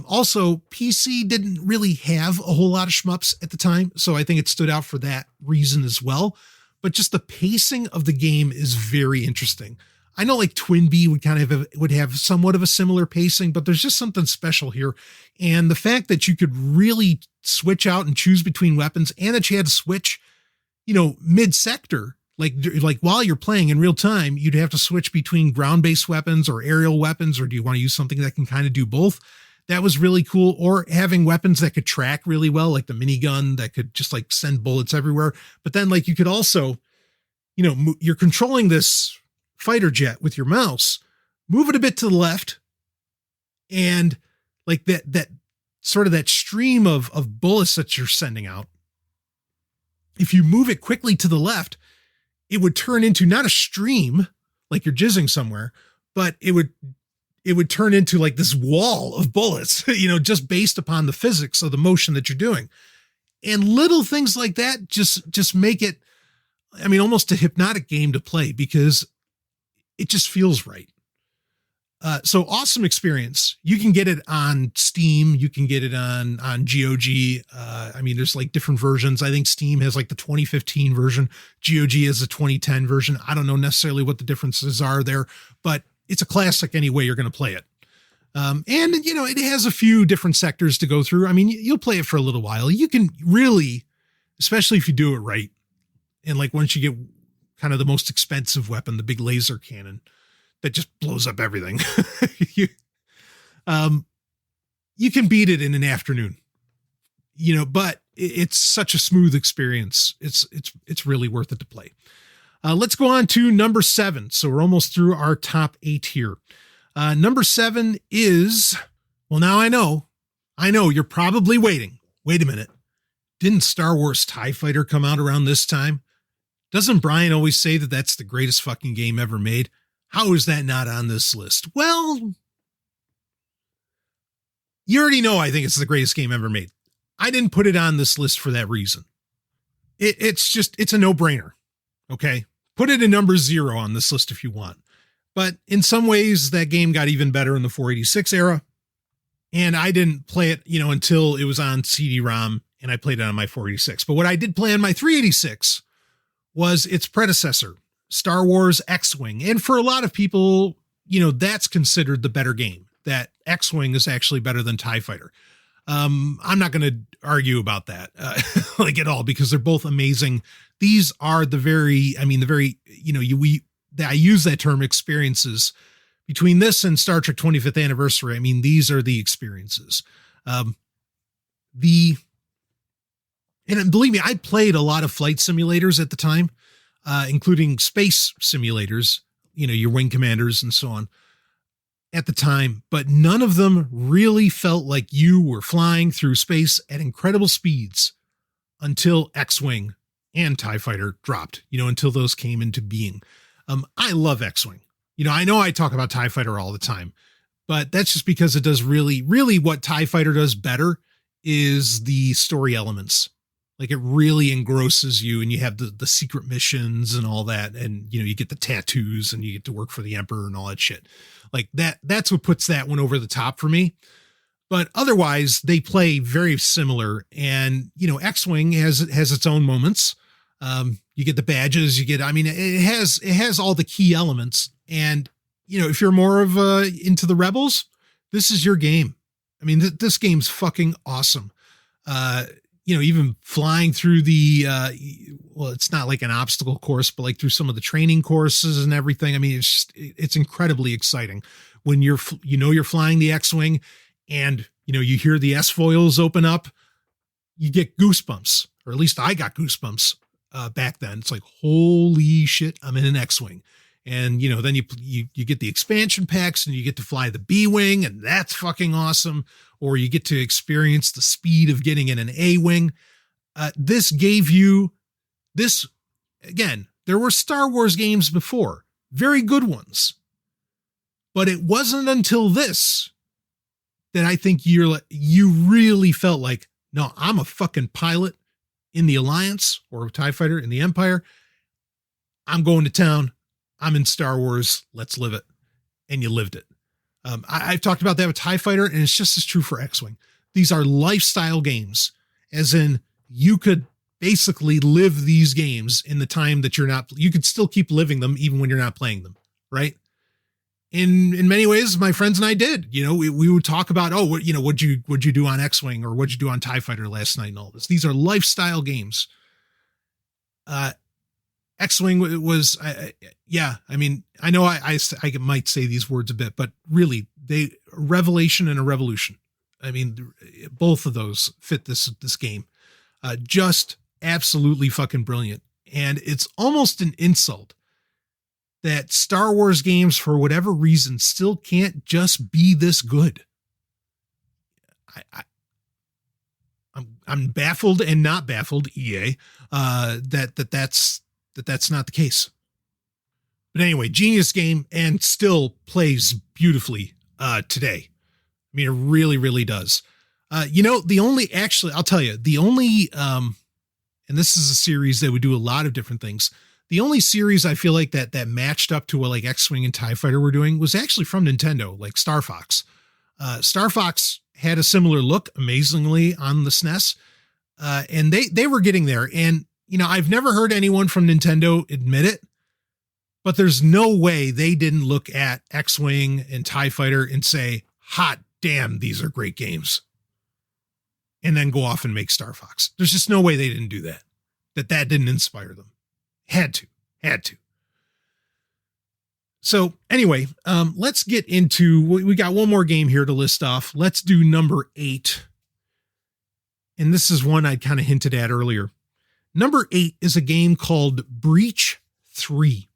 Also, PC didn't really have a whole lot of shmups at the time, so I think it stood out for that reason as well. But just the pacing of the game is very interesting. I know like Twin Bee would have somewhat of a similar pacing, but there's just something special here. And the fact that you could really switch out and choose between weapons, and that you had to switch, mid-sector, like while you're playing in real time, you'd have to switch between ground-based weapons or aerial weapons, or do you want to use something that can kind of do both? That was really cool. Or having weapons that could track really well, like the minigun that could just like send bullets everywhere. But then like you could also, you're controlling this fighter jet with your mouse, move it a bit to the left, and like that sort of that stream of bullets that you're sending out, if you move it quickly to the left, it would turn into not a stream like you're jizzing somewhere, but it would turn into like this wall of bullets, just based upon the physics of the motion that you're doing. And little things like that just make it, almost a hypnotic game to play, because it just feels right. So awesome experience. You can get it on Steam. You can get it on GOG. There's like different versions. I think Steam has like the 2015 version. GOG has the 2010 version. I don't know necessarily what the differences are there, but it's a classic any way you're going to play it. It has a few different sectors to go through. You'll play it for a little while. You can really, especially if you do it right, and like once you get kind of the most expensive weapon, the big laser cannon that just blows up everything, you can beat it in an afternoon, but it's such a smooth experience. It's really worth it to play. Let's go on to number 7. So we're almost through our top 8 here. Number 7 is, well, now I know you're probably waiting. Wait a minute. Didn't Star Wars TIE Fighter come out around this time? Doesn't Brian always say that that's the greatest fucking game ever made? How is that not on this list? Well, you already know I think it's the greatest game ever made. I didn't put it on this list for that reason. It's a no-brainer. Okay? Put it in number 0 on this list if you want. But in some ways, that game got even better in the 486 era. And I didn't play it, until it was on CD-ROM, and I played it on my 486. But what I did play on my 386 was its predecessor, Star Wars X-Wing. And for a lot of people, that's considered the better game. That X-Wing is actually better than TIE Fighter. I'm not going to argue about that like at all, because they're both amazing. These are the very, I use that term experiences between this and Star Trek 25th anniversary. I mean, these are the experiences. And believe me, I played a lot of flight simulators at the time, including space simulators, your wing commanders and so on at the time, but none of them really felt like you were flying through space at incredible speeds until X-Wing and TIE Fighter dropped, until those came into being. I love X-Wing. I know I talk about TIE Fighter all the time, but that's just because it does really what TIE Fighter does better is the story elements. Like, it really engrosses you, and you have the secret missions and all that. And, you get the tattoos and you get to work for the Emperor and all that shit like that. That's what puts that one over the top for me. But otherwise they play very similar. And, X-Wing has its own moments. You get the badges, it has all the key elements. And, if you're more of into the Rebels, this is your game. This game's fucking awesome. Even flying through it's not like an obstacle course, but like through some of the training courses and everything. It's incredibly exciting when you're flying the X-Wing and, you hear the S-foils open up, you get goosebumps, or at least I got goosebumps back then. It's like, holy shit, I'm in an X-Wing. And, then you get the expansion packs and you get to fly the B-Wing, and that's fucking awesome. Or you get to experience the speed of getting in an A-Wing. This gave you this, again, there were Star Wars games before, very good ones. But it wasn't until this that I think you really felt like, no, I'm a fucking pilot in the Alliance or a TIE Fighter in the Empire. I'm going to town. I'm in Star Wars. Let's live it. And you lived it. I've talked about that with TIE Fighter, and it's just as true for X-Wing. These are lifestyle games, as in you could basically live these games in the time that you could still keep living them even when you're not playing them. Right. In many ways, my friends and I did, we would talk about, what'd you do on X-Wing, or what'd you do on TIE Fighter last night and all this. These are lifestyle games. X-Wing was, I know I might say these words a bit, but really a revelation and a revolution. Both of those fit this game. Just absolutely fucking brilliant. And it's almost an insult that Star Wars games, for whatever reason, still can't just be this good. I'm baffled and not baffled, EA, that's not the case. But anyway, genius game, and still plays beautifully today. It really, really does. I'll tell you, and this is a series that would do a lot of different things. The only series I feel like that matched up to what like X-Wing and TIE Fighter were doing was actually from Nintendo, like Star Fox. Star Fox had a similar look, amazingly, on the SNES. And they were getting there. And, I've never heard anyone from Nintendo admit it, but there's no way they didn't look at X-Wing and TIE Fighter and say, hot damn, these are great games. And then go off and make Star Fox. There's just no way they didn't do that. That didn't inspire them. Had to. So anyway, let's get into, we got one more game here to list off. Let's do number 8. And this is one I kind of hinted at earlier. Number 8 is a game called Breach 3.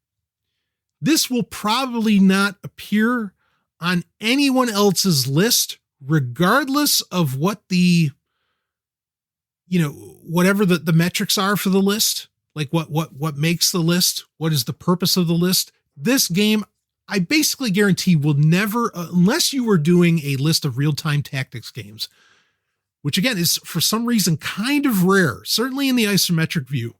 This will probably not appear on anyone else's list, regardless of what whatever the metrics are for the list. Like what makes the list? What is the purpose of the list? This game, I basically guarantee, will never, unless you were doing a list of real-time tactics games, which again is for some reason kind of rare, certainly in the isometric view.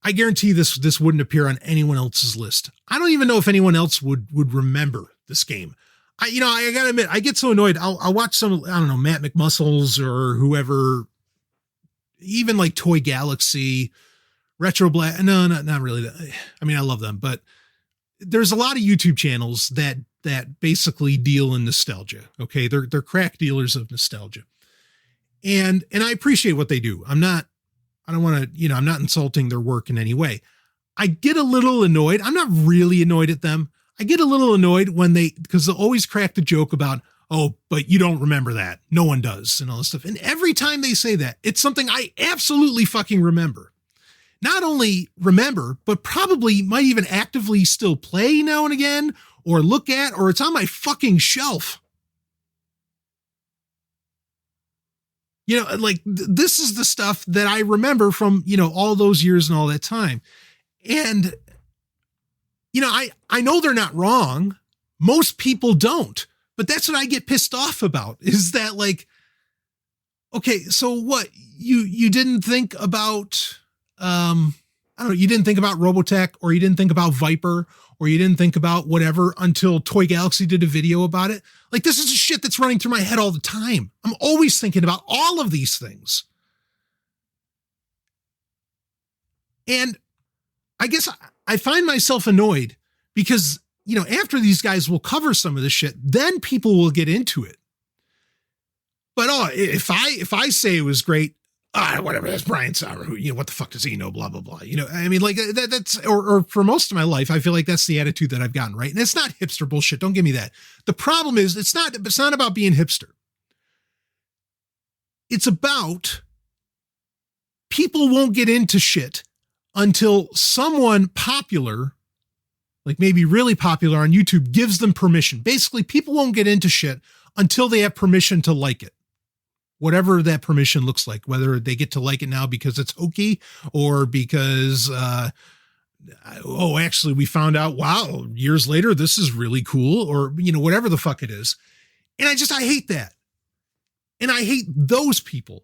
I guarantee this wouldn't appear on anyone else's list. I don't even know if anyone else would remember this game. I gotta admit, I get so annoyed. I'll watch some, I don't know, Matt McMuscles or whoever, even like Toy Galaxy, Retro Black. No, not really. I love them, but there's a lot of YouTube channels that basically deal in nostalgia. Okay. They're crack dealers of nostalgia. And I appreciate what they do. I'm not insulting their work in any way. I get a little annoyed. I'm not really annoyed at them. I get a little annoyed because they'll always crack the joke about, oh, but you don't remember that. No one does and all this stuff. And every time they say that, it's something I absolutely fucking remember. Not only remember, but probably might even actively still play now and again or look at, or it's on my fucking shelf. Like this is the stuff that I remember from, all those years and all that time. And, I know they're not wrong. Most people don't, but that's what I get pissed off about is that like, okay, so what you didn't think about, you didn't think about Robotech, or you didn't think about Viper, or you didn't think about whatever until Toy Galaxy did a video about it. Like this is a shit that's running through my head all the time. I'm always thinking about all of these things. And I guess I find myself annoyed because, after these guys will cover some of this shit, then people will get into it. But if I say it was great, whatever, that's Brian Sauer, who, what the fuck does he know? Blah, blah, blah. I mean, like that's, or for most of my life, I feel like that's the attitude that I've gotten, right? And it's not hipster bullshit. Don't give me that. The problem is it's not about being hipster. It's about people won't get into shit until someone popular, like maybe really popular on YouTube, gives them permission. Basically, people won't get into shit until they have permission to like it. Whatever that permission looks like, whether they get to like it now because it's hokey or because, actually we found out, wow, years later, this is really cool, or, whatever the fuck it is. And I hate that. And I hate those people.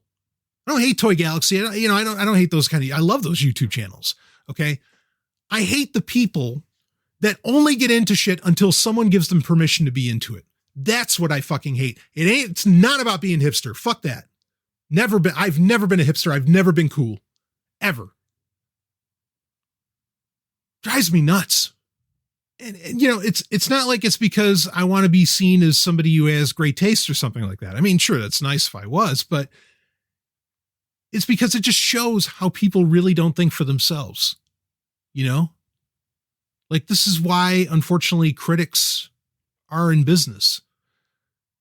I don't hate Toy Galaxy. I don't hate those I love those YouTube channels. Okay. I hate the people that only get into shit until someone gives them permission to be into it. That's what I fucking hate. It's not about being hipster. Fuck that. I've never been a hipster. I've never been cool. Ever. Drives me nuts. And it's not like it's because I want to be seen as somebody who has great taste or something like that. I mean, sure, that's nice if I was, but it's because it just shows how people really don't think for themselves. Like this is why, unfortunately, critics are in business.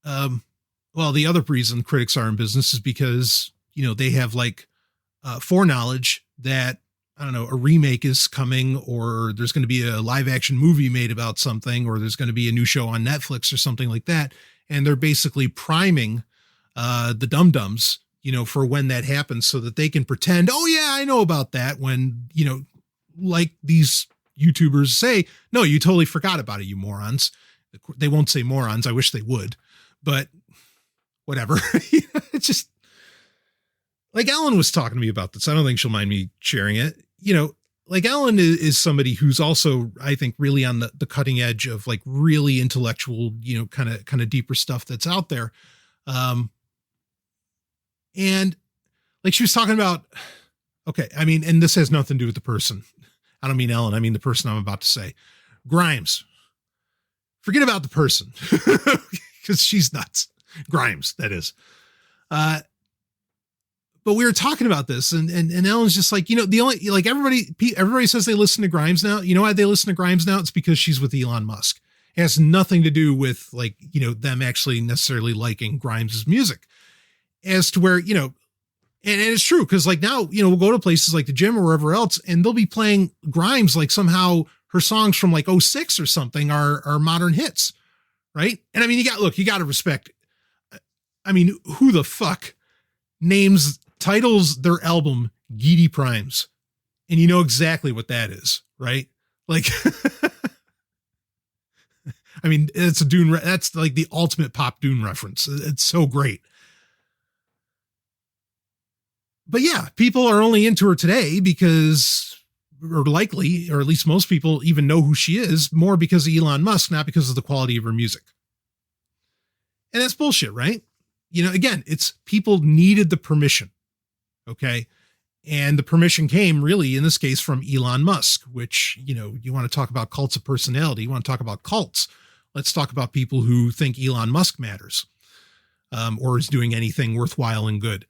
Well, the other reason critics are in business is because, they have like foreknowledge that, I don't know, a remake is coming, or there's going to be a live action movie made about something, or there's going to be a new show on Netflix or something like that. And they're basically priming the dum-dums, for when that happens so that they can pretend, oh yeah, I know about that, when, like these YouTubers say, no, you totally forgot about it, you morons. They won't say morons. I wish they would, but whatever. It's just like Ellen was talking to me about this. I don't think she'll mind me sharing it. Like Ellen is somebody who's also, I think, really on the cutting edge of like really intellectual, kind of deeper stuff that's out there. And like she was talking about, okay, I mean, and this has nothing to do with the person. I don't mean Ellen. I mean the person I'm about to say. Grimes. Forget about the person because she's nuts. Grimes, that is. But we were talking about this and Ellen's just like, the only, like everybody says they listen to Grimes now. You know why they listen to Grimes now? It's because she's with Elon Musk. It has nothing to do with like, them actually necessarily liking Grimes's music as to where, and it's true. Cause like now, we'll go to places like the gym or wherever else, and they'll be playing Grimes. Like somehow her songs from like 06 or something are modern hits. Right. And I mean, you got to respect. I mean, who the fuck titles their album Geedy Primes? And you know exactly what that is, right? Like, I mean, it's a Dune. That's like the ultimate pop Dune reference. It's so great. But yeah, people are only into her today because, or likely, or at least most people even know who she is more because of Elon Musk, not because of the quality of her music. And that's bullshit, right? Again, it's people needed the permission. Okay. And the permission came really in this case from Elon Musk, which, you want to talk about cults of personality. You want to talk about cults. Let's talk about people who think Elon Musk matters, or is doing anything worthwhile and good.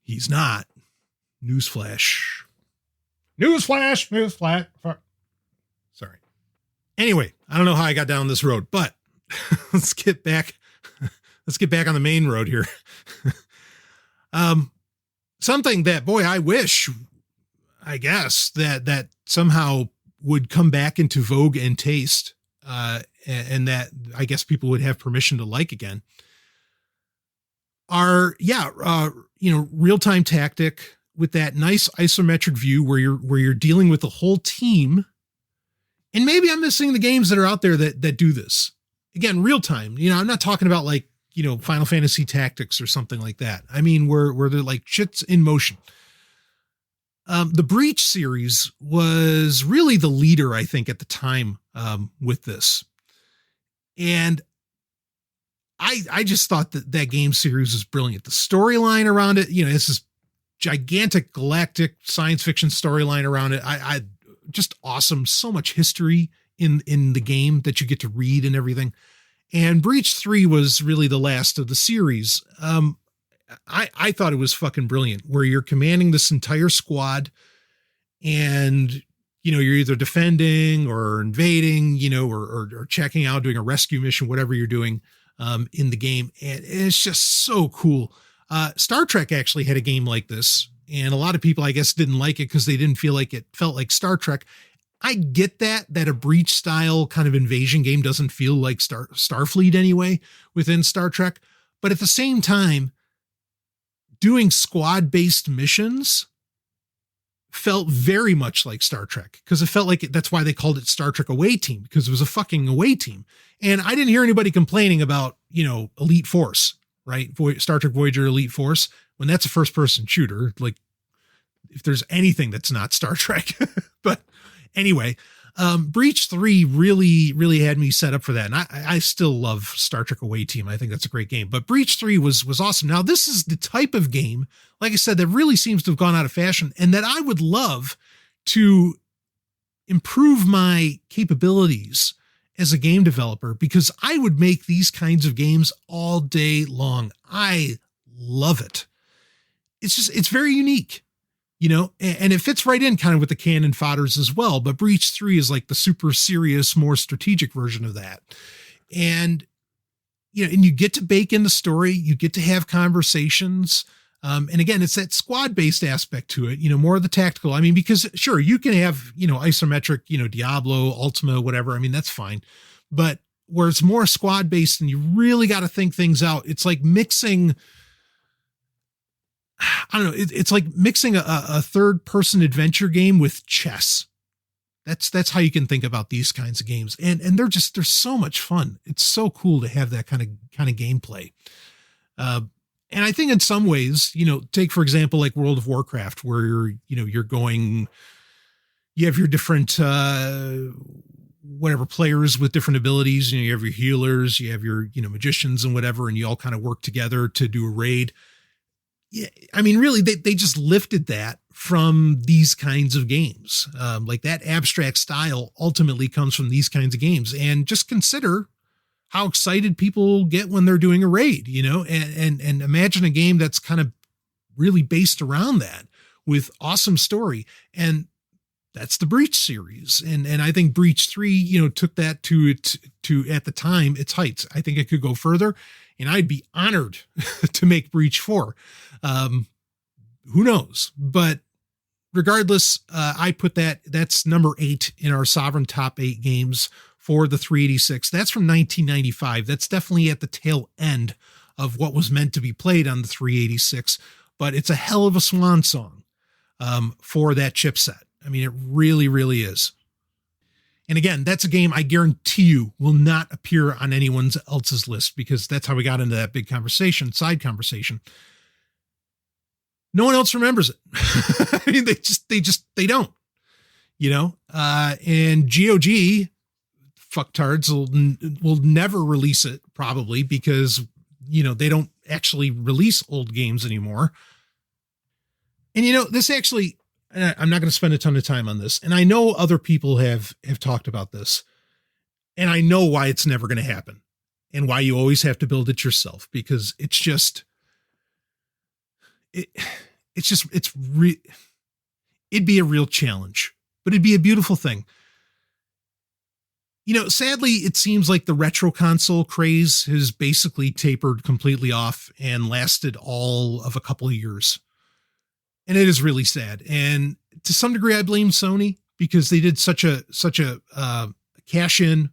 He's not. Newsflash. Newsflash. Sorry. Anyway, I don't know how I got down this road, but let's get back on the main road here. Something that, boy, I wish, I guess, that somehow would come back into vogue and taste, and that I guess people would have permission to like again, are, real-time tactic with that nice isometric view where you're dealing with the whole team. And maybe I'm missing the games that are out there that do this. Again, real time. I'm not talking about like, Final Fantasy Tactics or something like that. I mean, where they're like shit's in motion. The Breach series was really the leader, I think, at the time, with this. And I just thought that game series was brilliant. The storyline around it, it's this gigantic galactic science fiction storyline around it. I just awesome. So much history in the game that you get to read and everything. And Breach 3 was really the last of the series. I thought it was fucking brilliant, where you're commanding this entire squad and, you're either defending or invading, or checking out, doing a rescue mission, whatever you're doing, in the game. And it's just so cool. Star Trek actually had a game like this, and a lot of people, I guess, didn't like it because they didn't feel like it felt like Star Trek. I get that a Breach style kind of invasion game doesn't feel like Starfleet anyway within Star Trek. But at the same time, doing squad based missions felt very much like Star Trek, because it felt like that's why they called it Star Trek Away Team, because it was a fucking away team. And I didn't hear anybody complaining about, Elite Force, right? Star Trek Voyager Elite Force, when that's a first person shooter, like if there's anything that's not Star Trek, but anyway, Breach 3 really had me set up for that. And I still love Star Trek Away Team. I think that's a great game, but Breach 3 was awesome. Now, this is the type of game, like I said, that really seems to have gone out of fashion, and that I would love to improve my capabilities as a game developer, because I would make these kinds of games all day long. I love it. It's very unique. And it fits right in kind of with the canon fodders as well. But Breach 3 is like the super serious, more strategic version of that. And, and you get to bake in the story, you get to have conversations. And again, it's that squad based aspect to it, more of the tactical. I mean, because sure, you can have, isometric, Diablo, Ultima, whatever. I mean, that's fine. But where it's more squad based and you really got to think things out, it's like mixing, I don't know. It's like mixing a third person adventure game with chess. That's how you can think about these kinds of games. And they're so much fun. It's so cool to have that kind of gameplay. And I think in some ways, take for example, like World of Warcraft, where you have your different, whatever players with different abilities, you have your healers, you have your, magicians and whatever, and you all kind of work together to do a raid. Yeah, I mean, really, they just lifted that from these kinds of games. Like that abstract style ultimately comes from these kinds of games. And just consider how excited people get when they're doing a raid, and imagine a game that's kind of really based around that with awesome story. And that's the Breach series. And I think Breach 3, took that to at the time, its heights. I think it could go further, and I'd be honored to make Breach 4. Who knows? But regardless, I put that's number 8 in our Sovryn top 8 games for the 386. That's from 1995. That's definitely at the tail end of what was meant to be played on the 386, but it's a hell of a swan song for that chipset. I mean, it really, really is. And again, that's a game I guarantee you will not appear on anyone else's list, because that's how we got into that big side conversation. No one else remembers it. I mean, they don't, and GOG fucktards will never release it, probably because, they don't actually release old games anymore. And this actually, I'm not going to spend a ton of time on this. And I know other people have talked about this, and I know why it's never going to happen and why you always have to build it yourself, because it's just, it'd be a real challenge, but it'd be a beautiful thing. Sadly, it seems like the retro console craze has basically tapered completely off and lasted all of a couple of years. And it is really sad. And to some degree, I blame Sony, because they did such a cash in,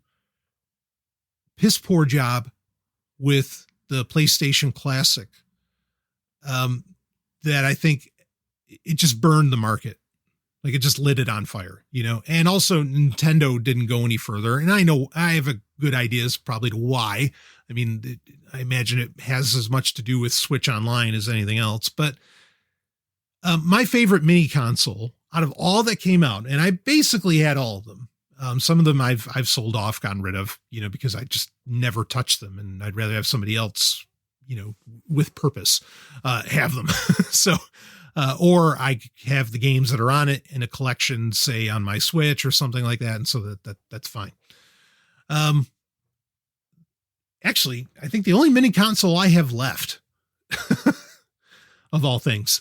piss poor job with the PlayStation Classic, that I think it just burned the market. Like, it just lit it on fire, and also Nintendo didn't go any further. And I know I have a good ideas probably to why. I mean, I imagine it has as much to do with Switch Online as anything else, but my favorite mini console out of all that came out, and I basically had all of them. Some of them I've sold off, gotten rid of, because I just never touched them, and I'd rather have somebody else, with purpose, have them. So, or I have the games that are on it in a collection, say on my Switch or something like that. And so that's fine. Actually, I think the only mini console I have left of all things,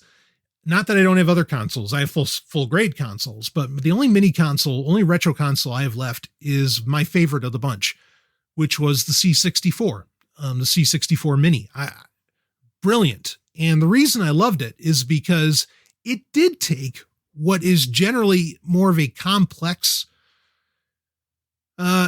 not that I don't have other consoles, I have full grade consoles, but the only only retro console I have left is my favorite of the bunch, which was the C64, the C64 mini. Brilliant. And the reason I loved it is because it did take what is generally more of a complex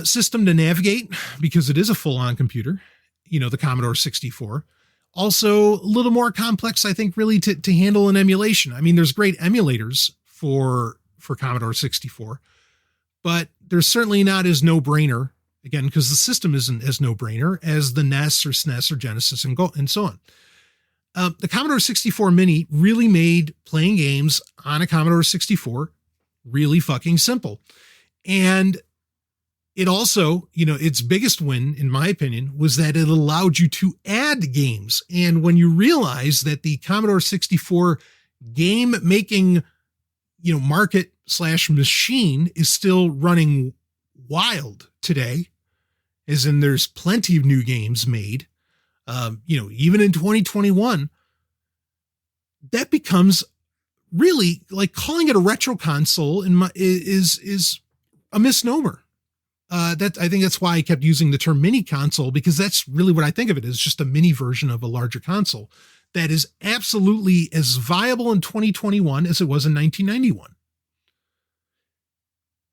system to navigate, because it is a full-on computer, the Commodore 64. Also a little more complex, I think, really to handle an emulation. I mean, there's great emulators for Commodore 64, but they're certainly not as no-brainer, again, because the system isn't as no-brainer as the NES or SNES or Genesis and so on. The Commodore 64 Mini really made playing games on a Commodore 64 really fucking simple. And it also, its biggest win, in my opinion, was that it allowed you to add games. And when you realize that the Commodore 64 game making, market/machine is still running wild today, as in there's plenty of new games made, even in 2021, that becomes really, like, calling it a retro console is a misnomer. I think that's why I kept using the term mini console, because that's really what I think of it as, just a mini version of a larger console that is absolutely as viable in 2021 as it was in 1991.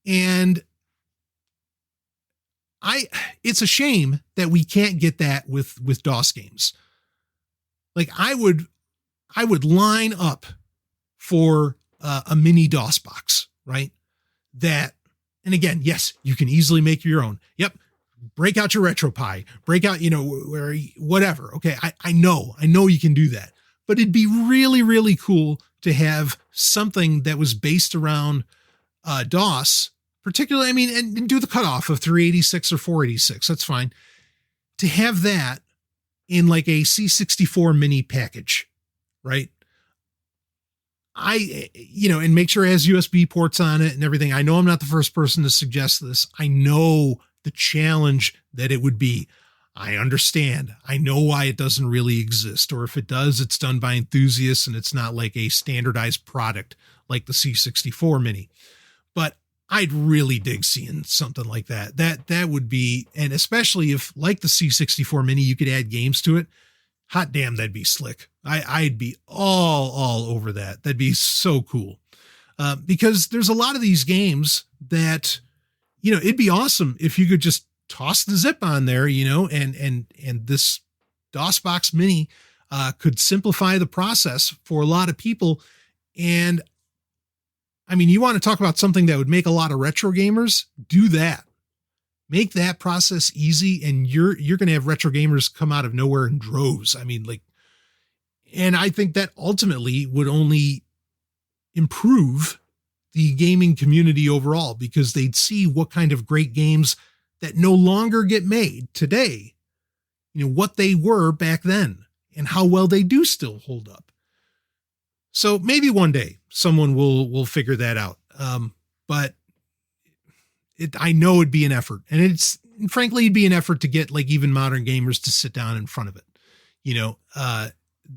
And it's a shame that we can't get that with DOS games. Like, I would line up for a mini DOS box, right? And again, yes, you can easily make your own. Yep. Break out your RetroPie, break out, whatever. Okay. I know you can do that, but it'd be really, really cool to have something that was based around DOS, particularly, and do the cutoff of 386 or 486. That's fine. To have that in like a C64 mini package, right? And make sure it has USB ports on it and everything. I know I'm not the first person to suggest this. I know the challenge that it would be. I understand. I know why it doesn't really exist. Or if it does, it's done by enthusiasts and it's not like a standardized product like the C64 mini. But I'd really dig seeing something like that. That would be, and especially if, like the C64 mini, you could add games to it. Hot damn, that'd be slick. I'd be all over that. That'd be so cool. Because there's a lot of these games that, it'd be awesome if you could just toss the zip on there, and this DOSBox Mini could simplify the process for a lot of people. And you want to talk about something that would make a lot of retro gamers do that. Make that process easy, and you're going to have retro gamers come out of nowhere in droves. And I think that ultimately would only improve the gaming community overall, because they'd see what kind of great games that no longer get made today, what they were back then and how well they do still hold up. So maybe one day someone will figure that out. But I know it'd be an effort, and frankly, it'd be an effort to get like even modern gamers to sit down in front of it,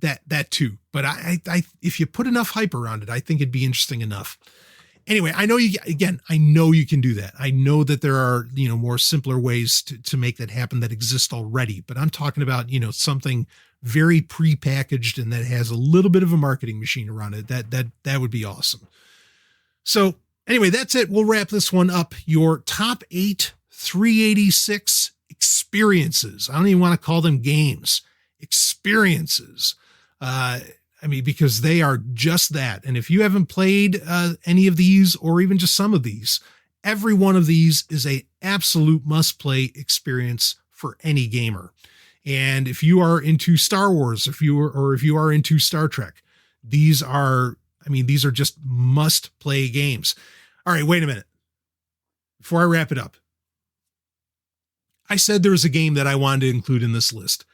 that too. But I if you put enough hype around it, I think it'd be interesting enough. Anyway, I know you can do that. I know that there are, more simpler ways to make that happen that exist already, but I'm talking about, something very prepackaged and that has a little bit of a marketing machine around it. That would be awesome. So anyway, that's it. We'll wrap this one up. Your top 8 386 experiences. I don't even want to call them games, experiences. Because they are just that. And if you haven't played any of these or even just some of these, every one of these is a absolute must play experience for any gamer. And if you are into Star Wars, if you are into Star Trek, these are just must play games. All right, wait a minute. Before I wrap it up, I said there was a game that I wanted to include in this list.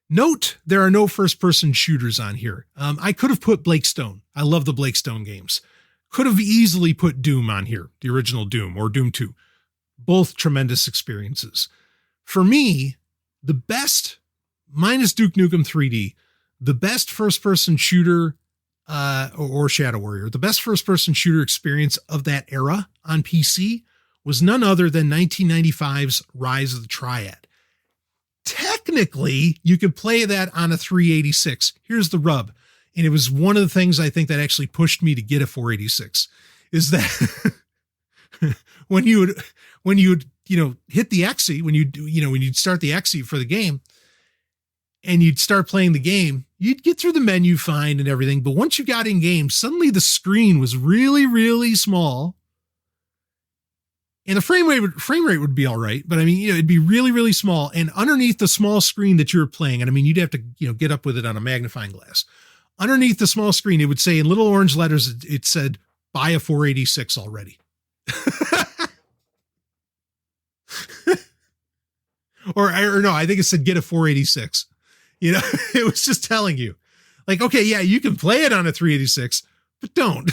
Note, there are no first-person shooters on here. I could have put Blake Stone. I love the Blake Stone games. Could have easily put Doom on here, the original Doom or Doom 2. Both tremendous experiences. For me, the best, minus Duke Nukem 3D, the best first-person shooter or Shadow Warrior, the best first-person shooter experience of that era on PC was none other than 1995's Rise of the Triad. Technically, you could play that on a 386. Here's the rub. And it was one of the things I think that actually pushed me to get a 486 is that when you would hit the EXE, when you'd start the EXE for the game and you'd start playing the game, you'd get through the menu fine and everything. But once you got in game, suddenly the screen was really, really small. And the frame rate would be all right, but it'd be really, really small. And underneath the small screen that you're playing, and you'd have to, get up with it on a magnifying glass. Underneath the small screen, it would say in little orange letters, it said, buy a 486 already. or no, I think it said get a 486. It was just telling you like, okay, yeah, you can play it on a 386, but don't,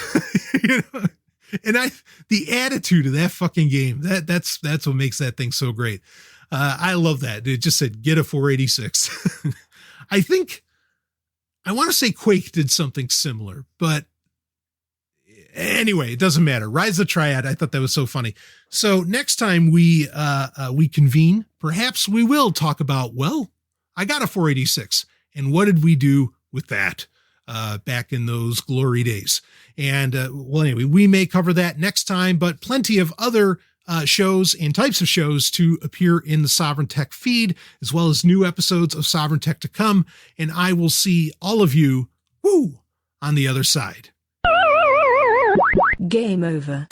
And the attitude of that fucking game, that's what makes that thing so great. I love that. It just said, get a 486. I want to say Quake did something similar, but anyway, it doesn't matter. Rise of the Triad. I thought that was so funny. So next time we convene, perhaps we will talk about, I got a 486 and what did we do with that? Back in those glory days. And anyway, we may cover that next time, but plenty of other shows and types of shows to appear in the Sovryn Tech feed, as well as new episodes of Sovryn Tech to come. And I will see all of you on the other side. Game over.